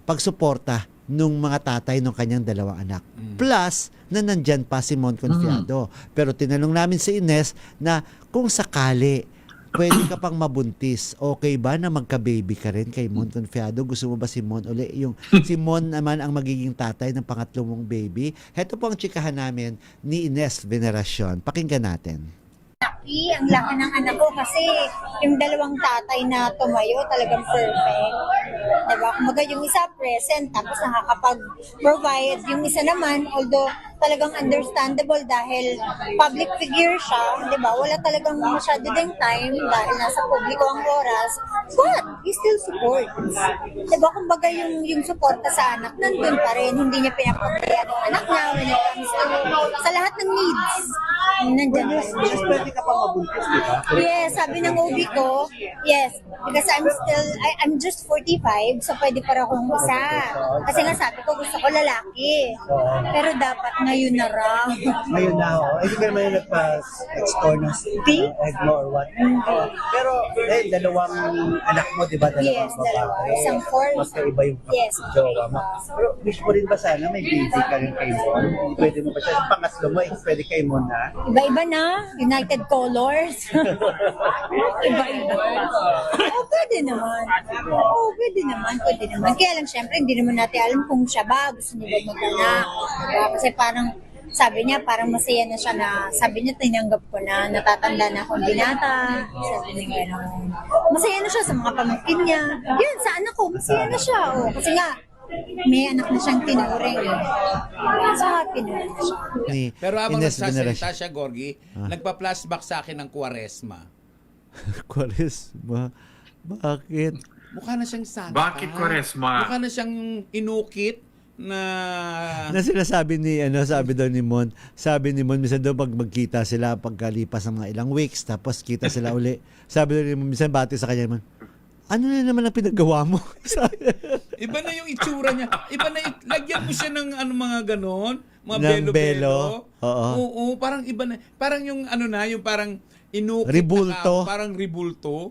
pagsuporta nung mga tatay ng kanyang dalawang anak. Plus, na nandyan pa si Mon Confiado. Pero tinanong namin si Ines na kung sakali pwede ka pang mabuntis, okay ba na magka-baby ka rin kay Mon Confiado? Gusto mo ba si Mon uli? Si Mon naman ang magiging tatay ng pangatlong mong baby. Heto po ang chikahan namin ni Ines Veneracion. Pakinggan natin. Ang laki ng anak ko kasi yung dalawang tatay na tumayo talagang perfect. Diba? Kumaga yung isa present tapos nakakapag-provide. Yung isa naman, although talagang understandable dahil public figure siya, diba? Wala talagang masyado ding time dahil nasa publiko ang oras. But, he still supports. Diba? Kumbaga yung suporta sa anak, nandun pa rin. Hindi niya pinapabayaan ang anak niya when it comes to sa lahat ng needs. Nandyan. Just pwede ka pang mabuntis, di ba? Yes, sabi ng OB ko, yes, because I'm just 45, so pwede para akong isa. Kasi nga sabi ko, gusto ko lalaki. Pero dapat ngayon na raw. Ngayon na ako. Hindi ka naman yung nagpa-explore ng egg mo or what. Pero, dalawang anak mo, di ba? Yes, dalawa. Isang 4. Magkaiba yung Yes. jowa mo. Pero wish mo rin ba sana may baby ka rin kay Mon? Pwede mo ba siya? Yung pangatlo mo, pwede kay Mon na? Iba-iba na. United Colors. Iba-iba. Pwede naman. Pwede naman. Kaya lang, syempre, hindi naman natin alam kung siya ba gusto niya ba mag-anak. Diba? Kasi parang, sabi niya, parang masaya na siya na, sabi niya, tinanggap ko na, natatanda na akong binata. Sabi niya, gano'n. Masaya na siya sa mga pamangkin niya. Yun, sa anak ko, masaya na siya. Kasi nga, may anak na siyang tinuring. So, happy naman na siya. Pero habang Ines nagsasalita siya, Gorgie, nagpa-flashback sa akin ng Quaresma. Quaresma? Bakit? Mukha na siyang santa. Bakit Quaresma? Mukha na siyang inukit na sinasabi sabi daw ni Mon, minsan daw pag magkita sila pagkalipas ng mga ilang weeks, tapos kita sila uli. Sabi daw ni Mon, minsan bati sa kanya, ano na naman ang pinaggawa mo? Iba na yung itsura niya. Iba na lagyan mo siya ng mga ganon, mga Ng belo-belo. Oo. Oo, parang iba na. Parang yung yung parang inukit Ribulto. parang ribulto.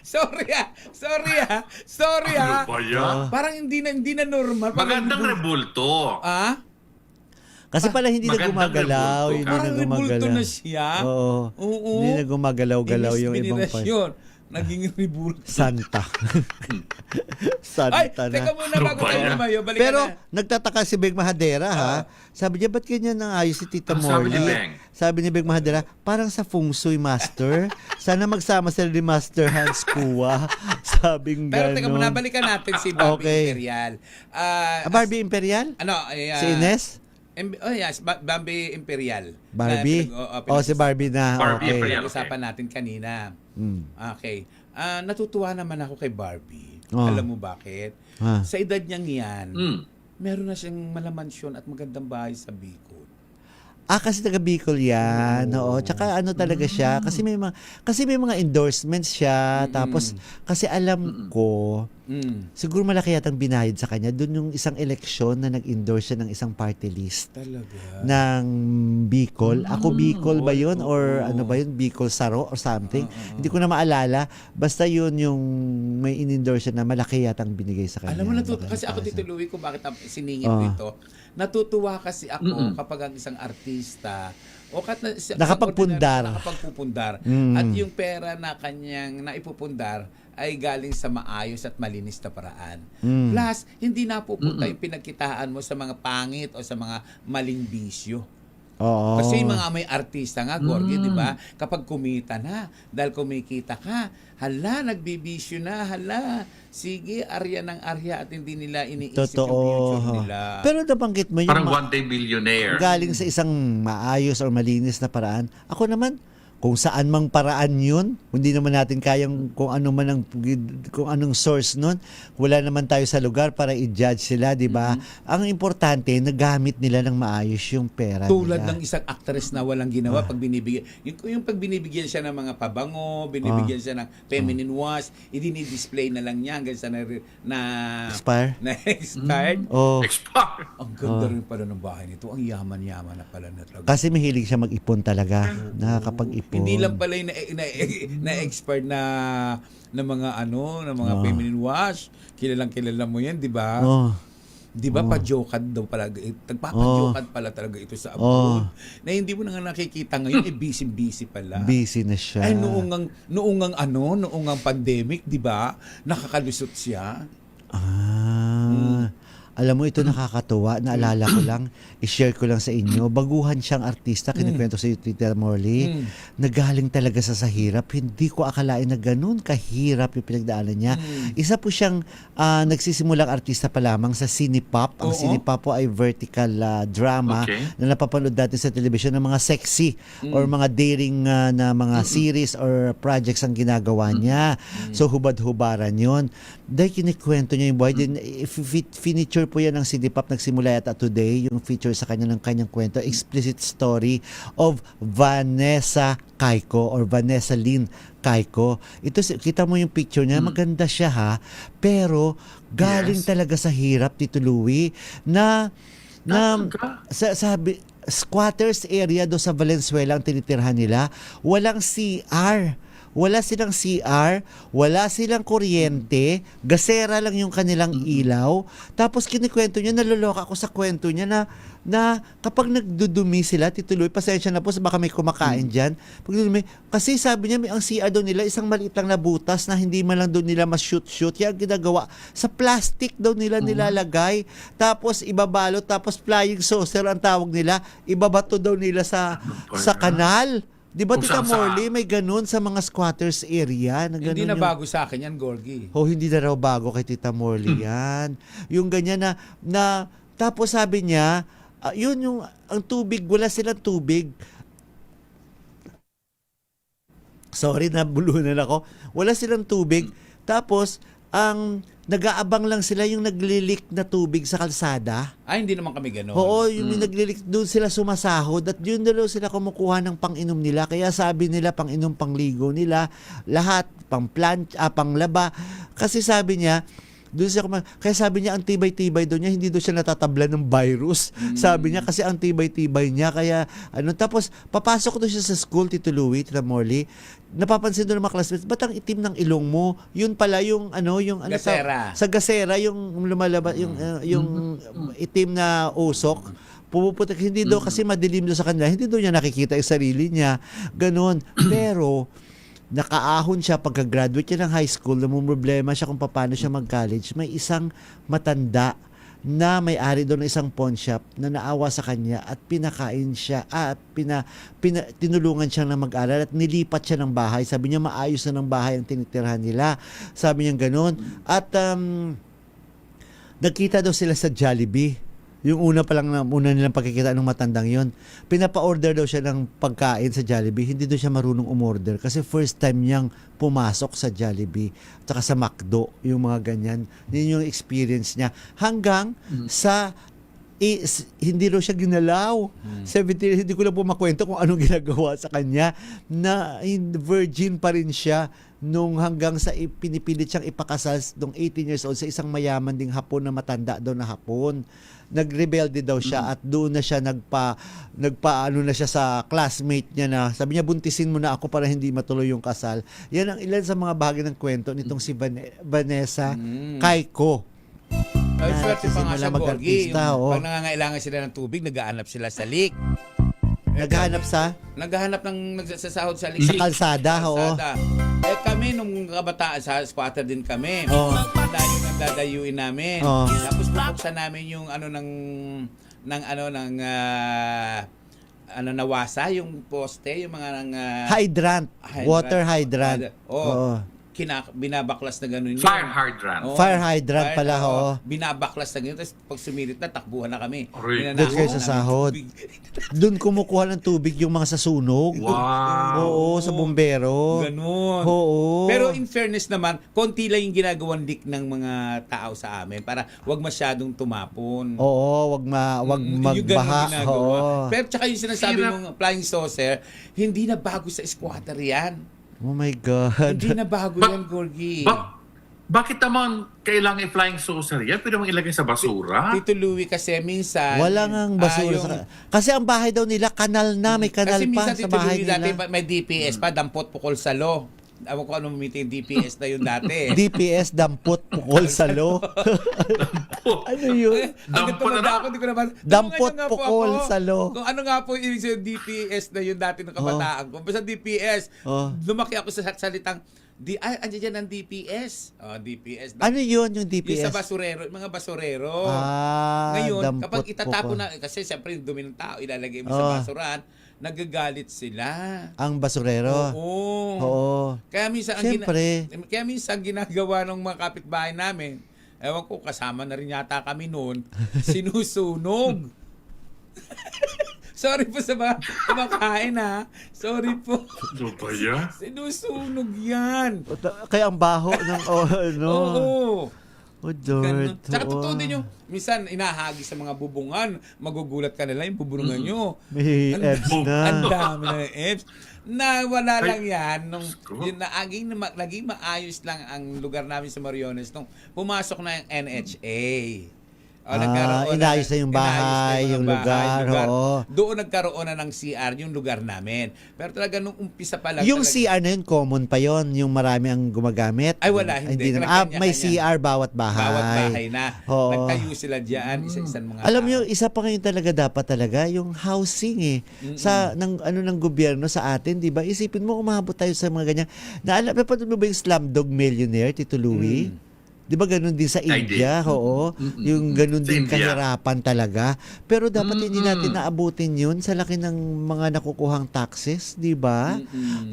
Sorry ah. Ano ba yan? Parang hindi na normal. Magandang rebulto. Ah? Kasi pala hindi na Magandang gumagalaw. rebulto. Hindi na Parang ribulto gumagalaw. na siya. Oo. Oo. Hindi na gumagalaw-galaw yung ibang Inis-binirasyon. Naging ribulto. Santa. Ay, Santa teka na. muna bago Ano ba tayo yan? lumayo. Balikan Pero na. nagtataka si Beng Mahadera ha. Sabi niya, ba't ganyan ang ayos si Tita Ano sabi Morley? ni Beng? Sabi ni Beng Mahadera, parang sa Feng Shui Master. Sana magsama sila ni Master Hans Kua. Sabing Pero gano'n. teka muna, balikan natin si Barbie Okay. Imperial. Barbie Imperial? Si Ines? Yes, Barbie Imperial. Barbie? Si Barbie na. Barbie Okay. Imperial. Pinag-usapan natin kanina. Okay. Natutuwa naman ako kay Barbie. Oh. Alam mo bakit? Sa edad niyang yan, Mm. meron na siyang malamansyon at magandang bahay sa Bicol. Kasi taga Bicol yan. Oo. Tsaka talaga siya. Kasi may mga endorsements siya. Tapos, kasi alam ko, siguro malaki yatang binayad sa kanya. Doon yung isang eleksyon na nag-endorse siya ng isang party list. Talaga? Ng Bicol. Ako Bicol ba yun? Or ano ba yun? Bicol Saro or something. Hindi ko na maalala. Basta yun yung may in-endorse siya na malaki yatang binigay sa kanya. Alam mo, kasi ako Tito Louie, kung bakit siningit dito, natutuwa kasi ako kapag ang isang artista o nakapagpundar. At yung pera na kanyang naipupundar ay galing sa maayos at malinis na paraan. Plus, hindi napupunta yung pinagkitaan mo sa mga pangit o sa mga maling bisyo. Oo. Kasi yung mga may artista nga, Gorgie, di ba? Kapag kumita na, dahil kumikita ka, nagbibisyo na, sige, arya ng arya at hindi nila iniisip yung future nila. Pero nabanggit mo yung Parang one day billionaire. galing sa isang maayos or malinis na paraan. Ako naman, kung saan mang paraan yun, hindi naman natin kayang kung anong source nun, wala naman tayo sa lugar para i-judge sila, di ba? Ang importante, nagamit nila ng maayos yung pera Tulad nila. ng isang actress na walang ginawa pag binibigyan. Yung pag binibigyan siya ng mga pabango, binibigyan siya ng feminine wash, i-display na lang niya hanggang sa Expire? na-expired. Expire. Ang ganda rin pala ng bahay nito. Ang yaman-yaman na pala na talaga. Kasi mahilig siya mag-ipon talaga. Nakakapag-ipon. Hindi lang pala yung na-expired na mga feminine wash. Kilala mo yan, di ba? Di ba pa-jokan daw pala, nagpapa-jokan pala talaga ito sa abroad. Na hindi mo na nga nakikita ngayon, busy-busy pala. Busy na siya. Ay, noong ang pandemic, di ba? Nakakalusot siya. Alam mo, ito nakakatuwa. Naalala ko lang, i-share ko lang sa inyo. Baguhan siyang artista, kinikwento sa Tita Morley, na galing talaga sa hirap. Hindi ko akalain na ganun kahirap yung pinagdaanan niya. Isa po siyang nagsisimulang artista pa lamang sa Cinepop. Ang Cinepop po ay vertical drama na napapanood natin sa television ng mga sexy or mga daring na mga series or projects ang ginagawa niya. So, hubad-hubaran yun. Dahil kinikwento niya yung buhay. Feature po yan ng Cinepop, nagsimula yata today, yung feature sa kanya ng kanyang kwento, explicit story of Vanessa Caico or Vanessa Lynn Caico. Ito, kita mo yung picture niya, maganda siya ha, pero galing talaga sa hirap, Tito Louie, na sabi, squatters area do sa Valenzuela ang tinitirhan nila, walang CR. Wala silang CR, wala silang kuryente, gasera lang yung kanilang ilaw. Tapos kinikwento niya, naloloka ako sa kwento niya na kapag nagdudumi sila, tituloy, pasensya na po, baka may kumakain dyan. Kasi sabi niya, ang CR daw nila, isang maliit lang na butas na hindi man lang doon nila mas-shoot-shoot. Kaya ginagawa, sa plastic daw nila nilalagay. Tapos ibabalot, tapos flying saucer ang tawag nila. Ibabato daw nila sa kanal. Di ba, Tita Morley, may ganun sa mga squatters area? Na Hindi na bago sa akin yan, Gorgie. Hindi na raw bago kay Tita Morley yan. Yung ganyan na tapos sabi niya, yun yung, ang tubig, wala silang tubig. Sorry, nabulunan ako. Wala silang tubig. Tapos, nag-aabang lang sila yung naglilik na tubig sa kalsada. Ay, hindi naman kami gano'n. Oo, yung naglilik, doon sila sumasahod at yun daw sila kumukuha ng pang-inom nila. Kaya sabi nila, pang-inom, pangligo nila, lahat, panglaba. Kasi sabi niya, kaya sabi niya, ang tibay-tibay doon niya, hindi doon siya natatabla ng virus. Sabi niya, kasi ang tibay-tibay niya, kaya, tapos, papasok doon siya sa school, Tito Louie, Tita Morley, napapansin doon ng mga classmates, ba't ang itim ng ilong mo? Yun pala yung, gasera. Sa gasera, yung lumalabas, yung itim na usok, pumuputok, hindi daw kasi madilim doon sa kanila, hindi daw niya nakikita yung sarili niya, ganun. Pero, nakaahon siya pagka-graduate niya ng high school, namumroblema siya kung paano siya mag-college. May isang matanda na may-ari doon ng isang pawn shop na naawa sa kanya at pinakain siya, tinulungan siya na mag-aral at nilipat siya ng bahay. Sabi niya maayos na ng bahay ang tinitirhan nila. Sabi niya gano'n. At nagkita daw sila sa Jollibee. Yung una nilang pagkikita ng matandang yon, pinapa-order daw siya ng pagkain sa Jollibee. Hindi daw siya marunong umorder kasi first time niyang pumasok sa Jollibee at sa McDo, yung mga ganyan. Yun yung experience niya. Hanggang sa hindi raw siya ginalaw. 17, hindi ko lang po makwento kung anong ginagawa sa kanya, na virgin pa rin siya nung hanggang sa pinipilit siyang ipakasal nung 18 years old sa isang mayaman ding Hapon na matanda daw na Hapon. Nagrebelde daw siya at doon na siya nagpaano na siya sa classmate niya na sabi niya, buntisin mo na ako para hindi matuloy yung kasal. Yan ang ilan sa mga bahagi ng kwento nitong si Vanessa Caico. Ay, swerte pa nga siya, Gorgie. Pag nangangailangan sila ng tubig, nag-aanap sila sa leak. Naghahanap ng nagsasahod sa leak. Sa kalsada, oo. Kami, nung kabataan, sa squatter din kami. Dadayuin namin. Tapos bubuksan namin yung nawasa, yung poste, yung mga hydrant. Water hydrant. binabaklas na gano'n yun. Fire hydrant. Oo. Fire hydrant pala, oo. oo. Binabaklas na gano'n. Tapos pag sumirit na, takbuhan na kami. Aray. Doon kayo sa namin sahod. tubig. Doon kumukuha ng tubig yung mga sa sunog. Wow. Oo, sa bumbero. Ganon. Oo. Pero in fairness naman, konti lang yung ginagawang leak ng mga tao sa amin para wag masyadong tumapon. Oo, wag Yung ganun magbaha. ginagawa. Oo. Pero tsaka yung sinasabi Hirap. mong flying saucer, hindi na bago sa squatter yan. Oh my God. Hindi na bago Ba- yan, Gorgie. Bakit naman kailangan i-flying saucer yan? Pwede mong ilagay sa basura? Tito Louie kasi minsan... Wala ngang basura. Kasi ang bahay daw nila, kanal na. May kanal kasi pa minsan, sa Tito bahay Louie, dati nila. may DPS pa, dampot pukol salo. Ewan ko ano meeting DPS na yun dati. DPS, dampot, pukol, salo. Ano yun? Hanggang Dampot tumanda ano? ako, hindi ko naman... Dampot, Tulungan niyo nga po pukol, ako. salo. Kung ano nga po ibig sabihin DPS na yun dati ng kabataan ko. Basta DPS, Oh. lumaki ako sa salitang, andiyan dyan ang DPS. DPS. Ano yun yung Yung DPS? sa basurero, mga basurero. Ah, Ngayon, dampot, kapag itatapon pukol. na, kasi siyempre yung dumi ng tao, ilalagay mo Oh. sa basurahan, nagagalit sila. Ang basurero. Oo. Oo. Kaya minsan, Siyempre. kaya minsan ginagawa ng mga kapitbahay namin, ewan ko, kasama na rin yata kami noon, sinusunog. Sorry po sa mga kumakain ha. Sorry po. Ano ba yan? Sinusunog yan. Kaya ang baho ng ano. Oo. Oh, Ganun. dirt. Tsaka Oo. totoo din yung, minsan inahagi sa mga bubungan, magugulat ka nila yung bubungan nyo. May ebs na. Ang dami na yung ebs. Na wala lang Ay, yan. Nung, Diyos ko. yun, naging maayos lang ang lugar namin sa Mariones nung pumasok na yung NHA. Inayos na yung bahay, yung lugar, oo. Doon nagkaroon na ng CR yung lugar namin. Pero talaga nung umpisa pa lang. Yung talaga, CR na yun, common pa yon, yung marami ang gumagamit. Ay, wala, hindi. May Kanya-kanya. CR bawat bahay. bawat bahay na. Oo. Nagtayo sila dyan, isa-isang mga Alam tao. mo, isa pa ngayon talaga dapat talaga yung housing sa ng gobyerno sa atin, 'di ba? Isipin mo umabot tayo sa mga ganyan. Napanood mo ba yung Slumdog Millionaire, Tito Louie? 'Di ba ganun din sa I India, did. oo. Yung ganun Sa din India. kahirapan talaga. Pero dapat hindi natin naabutin 'yun sa laki ng mga nakukuhang taxes, 'di ba?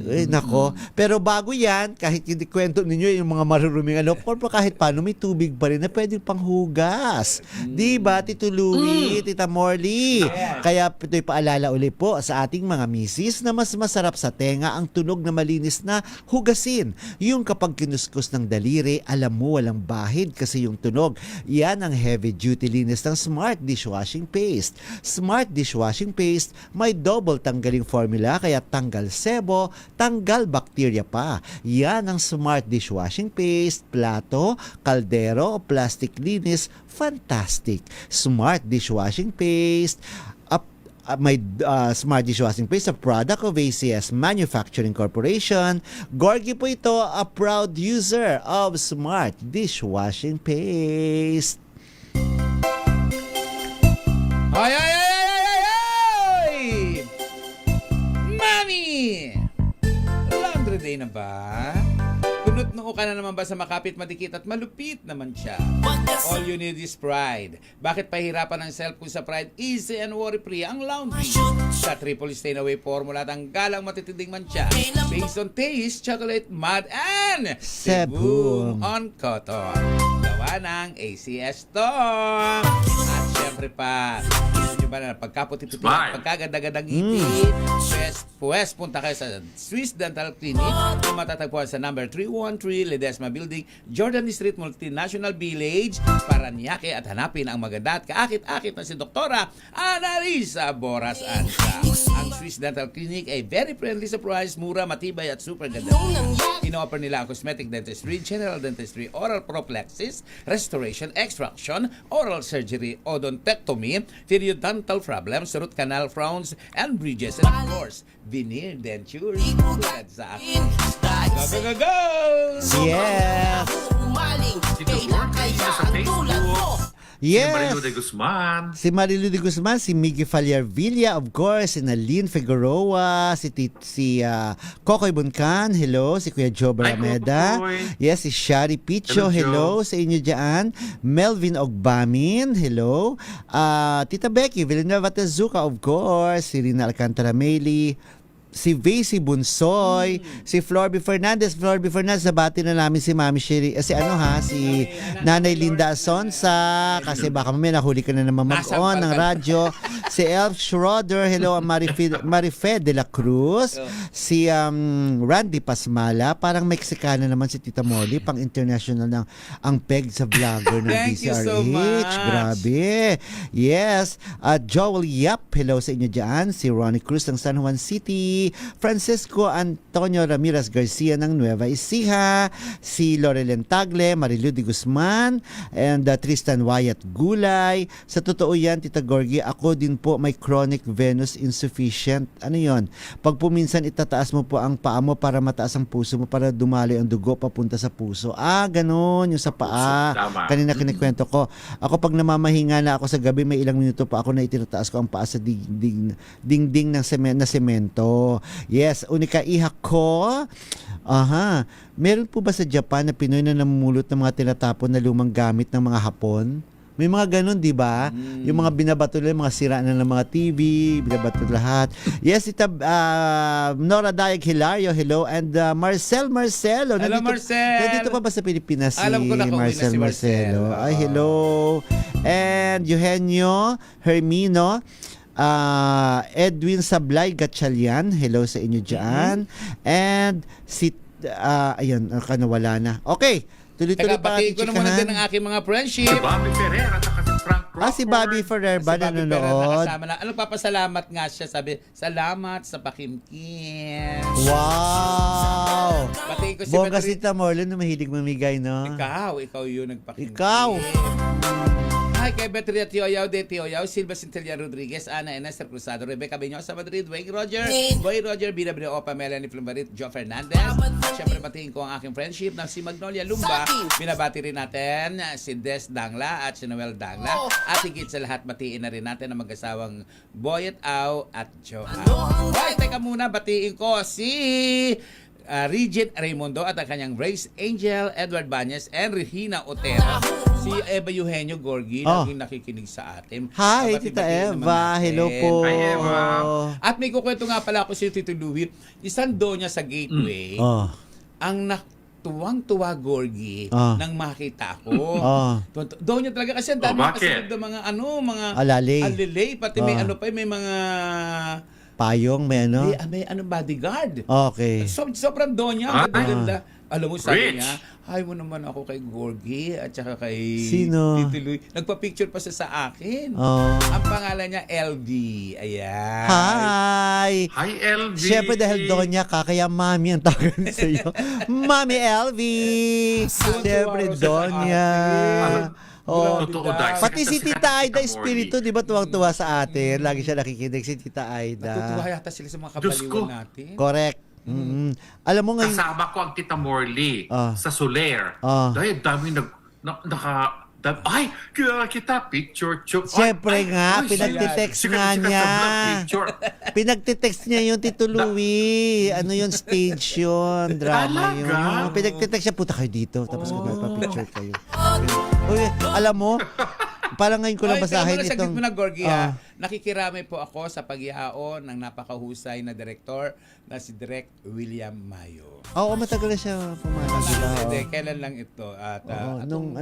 Eh, nako. Pero bago 'yan, kahit hindi kwento ninyo yung mga maruruming ano, pero kahit paano may tubig pa rin na pwedeng panghugas. 'Di ba, Tito Louie, Tita Morley? Kaya ito'y paalala uli po sa ating mga misis na mas masarap sa tenga ang tunog na malinis na hugasin. Yung kapag kinuskus ng daliri, alam mo walang bahid kasi yung tunog. Yan ang heavy duty linis ng Smart Dishwashing Paste. Smart Dishwashing Paste may double tanggaling formula kaya tanggal sebo, tanggal bakterya pa. Yan ang Smart Dishwashing Paste, plato, kaldero o plastic linis, fantastic. Smart Dishwashing Paste, may Smart Dishwashing Paste, a product of ACS Manufacturing Corporation. Gorgie po ito, a proud user of Smart Dishwashing Paste. Ay, ay, ay, ay, ay, ay, ay! Mami! Laundry day na ba? Kunot-noo ka na naman ba sa makapit, madikit at malupit naman siya? All you need is Pride. Bakit pahirapan ang self kung sa Pride? Easy and worry-free ang laundry. Sa triple stain away formula, tanggal ang matitinding mancha. Based on taste, chocolate, mud, and Sebum on cotton. Gawa ng ACS to. At syempre pa, gusto nyo ba na pagkaputi-puti at pagkaganda-gandang ngiti? Pues, punta kayo sa Swiss Dental Clinic na matatagpuan sa number 313 Ledesma Building, Jordan Street, Multinational Village, Paranaque at hanapin ang maganda at kaakit-akit na si Doktora Annalisa Boras Ansa. Ang Swiss Dental Clinic ay very friendly sa price, mura, matibay at super ganda. Ino-offer nila ang cosmetic dentistry, general dentistry, oral prophylaxis, restoration, extraction, oral surgery, odontectomy, periodontal problems, root canal frowns, and bridges, and of course, veneer denture. Tulad sa akin. Go, go, go, go! Yes! Ito po, sa Facebook. Yes! Si Marilu de Guzman. Si Marilu de Guzman, si Miggy Fallarvilla, of course, si Naline Figueroa, si Kokoy Buncan, hello, si Kuya Joe Barameda, yes, si Shari Picho, hello sa inyo dyan, Melvin Ogbamin, hello, Tita Becky Villanueva Tezuka, of course, si Rina Alcantara Meli, si Vasey Bunsoy, si Florby Fernandez. Florby Fernandez, nabati na namin si Mami Sherry, si Nanay Linda Asonsa, kasi baka mamaya nahuli ka na naman mag-on ng radyo. Si Elf Schroeder, hello, Marife de la Cruz, si Randy Pasmala, parang Mexicana naman si Tita Molly, pang international ng ang peg sa vlogger ng Thank you DCRH. so much. Grabe. Yes. Joel Yap, hello sa inyo dyan. Si Ronnie Cruz ng San Juan City. Francisco Antonio Ramirez Garcia ng Nueva Ecija. Si Lorelen Tagle, Marilu de Guzman, and Tristan Wyatt Gulay. Sa totoo yan, Tita Gorgie, ako din po may chronic venous insufficient. Ano yon? Pag puminsan itataas mo po ang paa mo para mataas ang puso mo, para dumaloy ang dugo papunta sa puso. Ganun, yung sa paa. Tama. Kanina kinikwento ko. Ako pag namamahinga na ako sa gabi, may ilang minuto pa ako na itinataas ko ang paa sa dingding ng semento. Yes, unika ihak ko. Meron po ba sa Japan na Pinoy na namumulot ng mga tinatapon na lumang gamit ng mga Hapon? May mga ganun, di ba? Yung mga binabato nila, mga sira na ng mga TV, binabato lahat. Yes, Nora Dayag Hilario, hello. And Marcelo. Hello, Marcel. Nandito pa ba sa Pilipinas si Alam ko na kung Marcel si Marcel. Ay, hello. And Eugenio Hermino, Edwin Sablay Gatchalian, hello sa inyo dyan. And si, ayun, nawala na. Okay. Tuloy-tuloy pa Pati ko naman din ang aking mga friendship. Si Bobby Ferrer at saka si Frank Crawford. Si Bobby Ferrer ba nanonood? Nakasama na. Papasalamat nga siya. Sabi, salamat sa pakimkim. Wow! Pati ko si Bongga Patrick. si Tamorlon na mahilig mamigay, no? Ikaw yung nagpakimkim. Ikaw! Hi kay Betria Tioyaw de Tioyaw, Silva Centella Rodriguez, Ana Esther Cruzado, Rebecca Beñosa Madrid, Wayne Roger, BWO, Melanie Flumbarit, Joe Fernandez. Siyempre batiin ko ang aking friendship na si Magnolia Lumba. Binabati rin natin si Des Dangla at si Noel Dangla. At higit sa lahat, batiin na rin natin ang mag-asawang Boyet Au at Joe Au. Hoy, teka muna, batiin ko si Regent Raimundo at ang kanyang Grace Angel, Edward Banyes, and Regina Otero. Si Eva Eugenio Gorgie, laging nakikinig sa atin. Hi, Bati-batiin Tita naman Eva. natin. Hello po. Hi, Eva. At may kukwento nga pala ako si Tito Louie. Isang donya sa Gateway, ang tuwang-tuwa Gorgie nang makita ko. Donya talaga kasi ang dami kasi ng mga alalay. Pati may may mga payong, may ano? May bodyguard. Okay. Sobrang donya. Ang ganda. Alam mo, sabi niya, hi mo naman ako kay Gorgie at saka kay Tito Louie. Nagpa-picture pa siya sa akin. Ang pangalan niya, LV. Ayan. Hi! Hi, LV! Siyempre dahil donya ka, kaya mami ang tawag sa iyo. Mami LV! Siyempre donya. Pati si Tita Aida Espiritu, di ba tuwang-tuwa sa atin? Lagi siya nakikinig si Tita Aida. Natutuwa yata sila sa mga kabaliwan natin. Correct. Alam mo ngayon, kasama ko ang Tita Morley sa Soler. Dahil dami ay, kilala kita, picture. Siyempre nga, pinagtitext nga niya. Pinagtitext niya yung Tito Louie. Ano yun, stage yun, drama yun. Pinagtitext siya, puta kayo dito. Tapos magpa-picture kayo. Uy, alam mo, parang ngayon ko lang basahin itong... Saglit mo na, Gorgie, nakikirami po ako sa pag-ihaon ng napakahusay na direktor na si Direk William Mayo. Oo, matagal na siya pumalag, diba? Kailan lang ito? At nung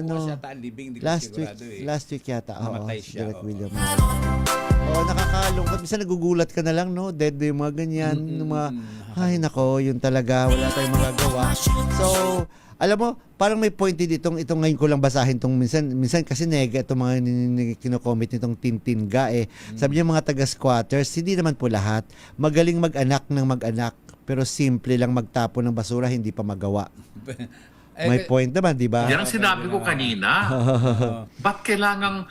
libing, last week yata. Namatay siya. Direk William Mayo. Nakakalungkot. Minsan nagugulat ka na lang, no? Dead yung mga ganyan. Ay, nako, yun talaga. Wala tayong magagawa. So, alam mo, parang may point din itong ngayon ko lang basahin itong minsan kasi nega itong mga kino-comment nitong Tintinga Sabi niya mga taga-squatters, hindi naman po lahat. Magaling mag-anak ng mag-anak, pero simple lang magtapon ng basura, hindi pa magawa. May point naman, di ba? Yan ang sinabi ko kanina. Ba't kailangan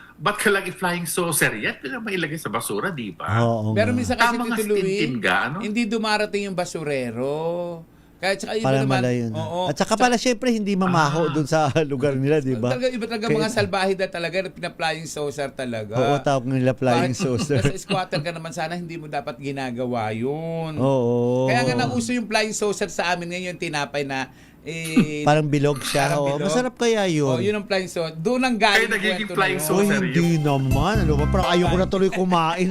i-flying saucer yan? Kailangan mailagay sa basura, di ba? Pero minsan kasi Tito Louie, Tintinga, hindi dumarating yung basurero. Kaya tsaka iba para naman. Malayo na. At saka pala syempre hindi mamaho doon sa lugar nila, di ba? Iba talaga mga salbahida talaga na pina-flying saucer talaga. Oo, tawag nila flying saucer. Kasi squatter ka naman, sana hindi mo dapat ginagawa yun. Oo. Kaya nga nauso yung flying saucer sa amin ngayon, tinapay na Parang bilog siya. Parang Oh. bilog. Masarap kaya yun. Oh, yun ang flying sauce. Doon ang galing Ay, nagiging kwento flying na yun. sauce. Uy, Seryo? hindi naman. Ano ba? Parang ayoko na tuloy kumain.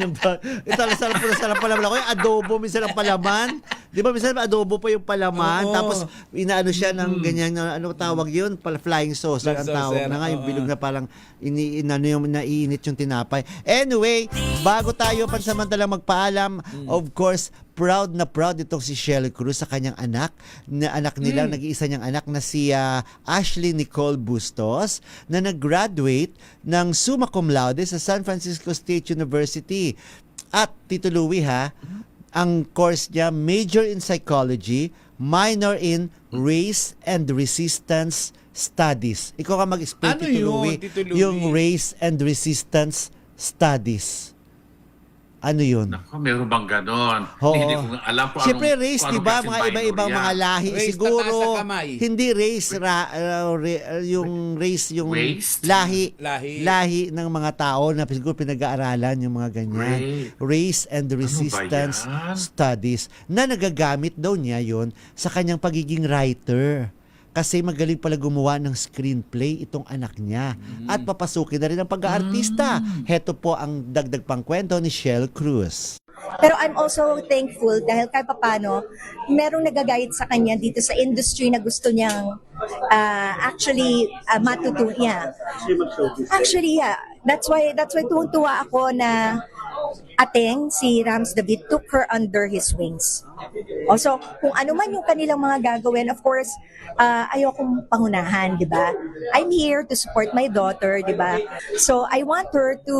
Sarap palaman ako. Yung adobo, minsan ang palaman. Di ba, minsan adobo pa yung palaman. Oo. Tapos, inaano siya ng ganyan, ano tawag yun? Flying saucer ang Flying tawag saucer, na nga. Yung oo. bilog na parang naiinit yung tinapay. Anyway, bago tayo pansamantalang magpaalam, of course, proud na proud itong si Shell Cruz sa kanyang anak, na anak nila, nag-iisa niyang anak na si Ashley Nicole Bustos, na nag-graduate ng summa cum laude sa San Francisco State University. At Tito Louie ang course niya, major in psychology, minor in race and resistance studies. Ikaw ka mag-explain, Ano Tito yun, Louie, Tito Louie? yung race and resistance studies. Ano yun? Naku, meron bang ganon? Oo. Hindi ko nga alam kung Siyempre anong- race, kung di anong ba? klaseng Mga iba-ibang binary mga yan. lahi. Race, Siguro, tataas sa kamay. hindi race, yung race, yung Waste? lahi ng mga tao na siguro pinag-aaralan yung mga ganyan. Race and resistance yan? studies na nagagamit daw niya yon sa kanyang pagiging writer. Kasi magaling pala gumawa ng screenplay itong anak niya. At papasukin na rin ang pag-aartista. Heto po ang dagdag pang kwento ni Shell Cruz. Pero I'm also thankful dahil kahit papano, merong nagagayad sa kanya dito sa industry na gusto niyang matutunan. Actually, yeah. That's why tuwang-tuwa ako na Ateng, si Rams David, took her under his wings. Also, kung ano man yung kanilang mga gagawin, of course, ayokong pangunahan, di ba? I'm here to support my daughter, di ba? So, I want her to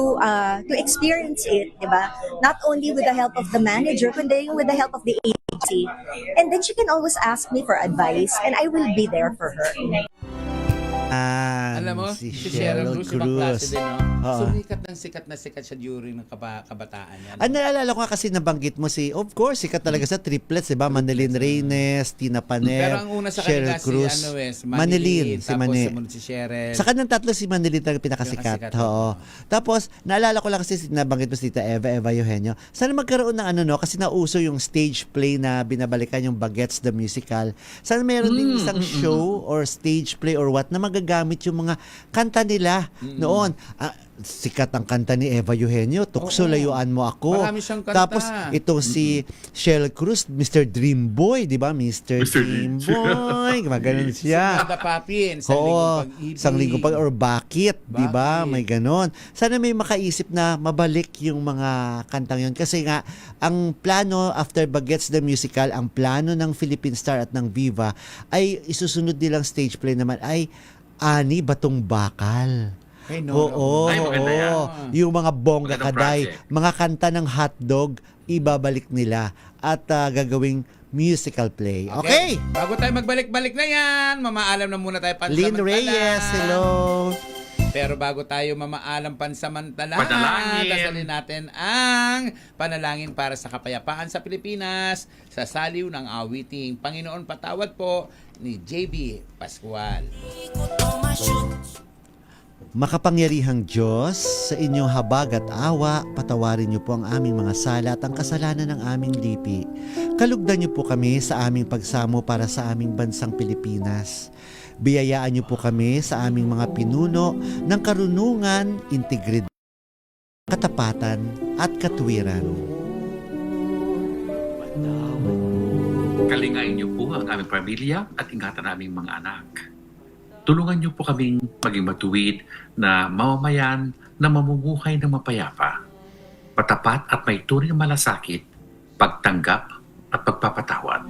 experience it, di ba? Not only with the help of the manager, kundi with the help of the agency. And then she can always ask me for advice, and I will be there for her. Alam mo, si Cheryl Cruz, ibang klase din, no? Sikat na sikat siya during ng kabataan niya. No? Naalala ko nga kasi nabanggit mo of course, sikat talaga sa triplets, diba? Manilyn Reynes, Tina Paner, Pero ang una sa Cheryl kanila Cruz. si Manilyn, si tapos Manilyn. sumunod si Cheryl. Sa kanyang tatlo, si Manilyn talaga pinakasikat. Pinakasikat, Oo. Tapos, naalala ko lang kasi nabanggit mo si Tita Eva Eugenio. Sana magkaroon ng kasi nauso yung stage play na binabalikan yung Bagets the Musical. Sana mayroon din isang show or stage play or what na magagamit yung mga kanta nila noon. Sikat ang kanta ni Eva Eugenio, Tukso Layuan Mo Ako. Marami siyang kanta. Tapos itong si Shell Cruz, Mr. Dream Boy, di ba? Mr. Dream Boy. Maganon siya. Sumada Papin, Isang Oo, Linggong Pag-ibig. Isang Linggong Pag- or Bakit, di ba? Bakit? May ganon. Sana may makaisip na mabalik yung mga kantang yun. Kasi nga, ang plano after Bagets the Musical, ang plano ng Philippine Star at ng Viva ay isusunod nilang stage play naman ay Ani Batong Bakal. Hey, no, Oo, Ay, maganda yan. yung mga bongga Magandang kaday, project. mga kanta ng hotdog, ibabalik nila at gagawing musical play. Okay. Bago tayo magbalik-balik na yan, mamaalam na muna tayo Lynn pansamantala. Reyes, hello. Pero bago tayo mamaalam pansamantala, Panalangin. dasalin natin ang panalangin para sa kapayapaan sa Pilipinas sa saliw ng awiting Panginoon Patawad po ni JB Pascual. Makapangyarihang Diyos, sa inyong habag at awa, patawarin niyo po ang aming mga sala at ang kasalanan ng aming lipi. Kalugdan niyo po kami sa aming pagsamo para sa aming bansang Pilipinas. Biyayaan niyo po kami sa aming mga pinuno ng karunungan, integridad, katapatan at katwiran. Kalingain niyo po ang aming pamilya at ingatan naming mga anak. Tulungan niyo po kaming maging matuwid na mamamayan na mamumuhay ng mapayapa, patapat at may tunay na malasakit, pagtanggap at pagpapatawad.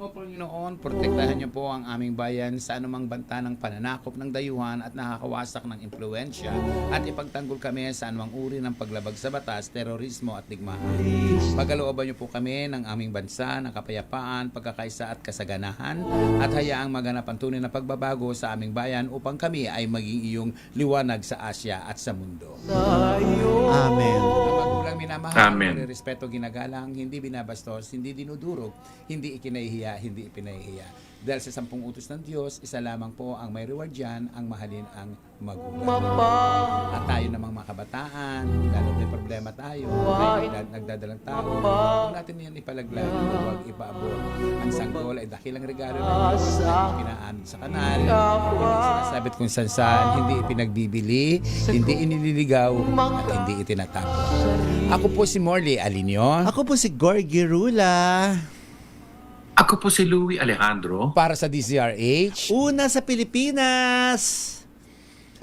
O Panginoon, protektahan niyo po ang aming bayan sa anumang banta ng pananakop ng dayuhan at nakakawasak ng impluensya at ipagtanggol kami sa anumang uri ng paglabag sa batas, terorismo at digmaan. Pagkalooban niyo po kami ng aming bansa ng kapayapaan, pagkakaisa at kasaganahan at hayaang maganap ang tunay na pagbabago sa aming bayan upang kami ay maging iyong liwanag sa Asya at sa mundo. Amen. Ang magulang minamahal, Amen. respeto, ginagalang, hindi binabastos, hindi dinudurog, hindi ikinahihiya, hindi ipinahihiya. Dahil sa 10 utos ng Diyos, isa lamang po ang may reward dyan, ang mahalin ang magulang. At tayo namang mga kabataan, lalo may problema tayo, may nagdadalang tao, huwag natin yan ipalaglag, huwag ipaabot. Ang sanggol ay dakilang regalo ng Diyos, pinaanod sa kanal, hindi sinasabit kung saan, hindi ipinagbibili, hindi inililigaw, at hindi itinatapon. Ako po si Morley Alinio. Ako po si Gorgie Rula. Ako po si Louie Alejandro. Para sa DZRH. Una sa Pilipinas.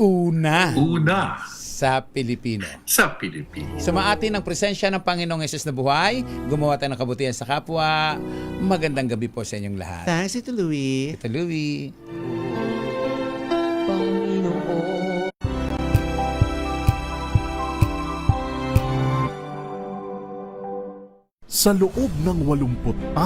Una Una sa Pilipino. sa Pilipinas. Sumaatin ang presensya ng Panginoong Hesus na buhay. Gumawa tayo ng kabutihan sa kapwa. Magandang gabi po sa inyong lahat. Thanks, ito Louie. Ito Louie. Sa loob ng 86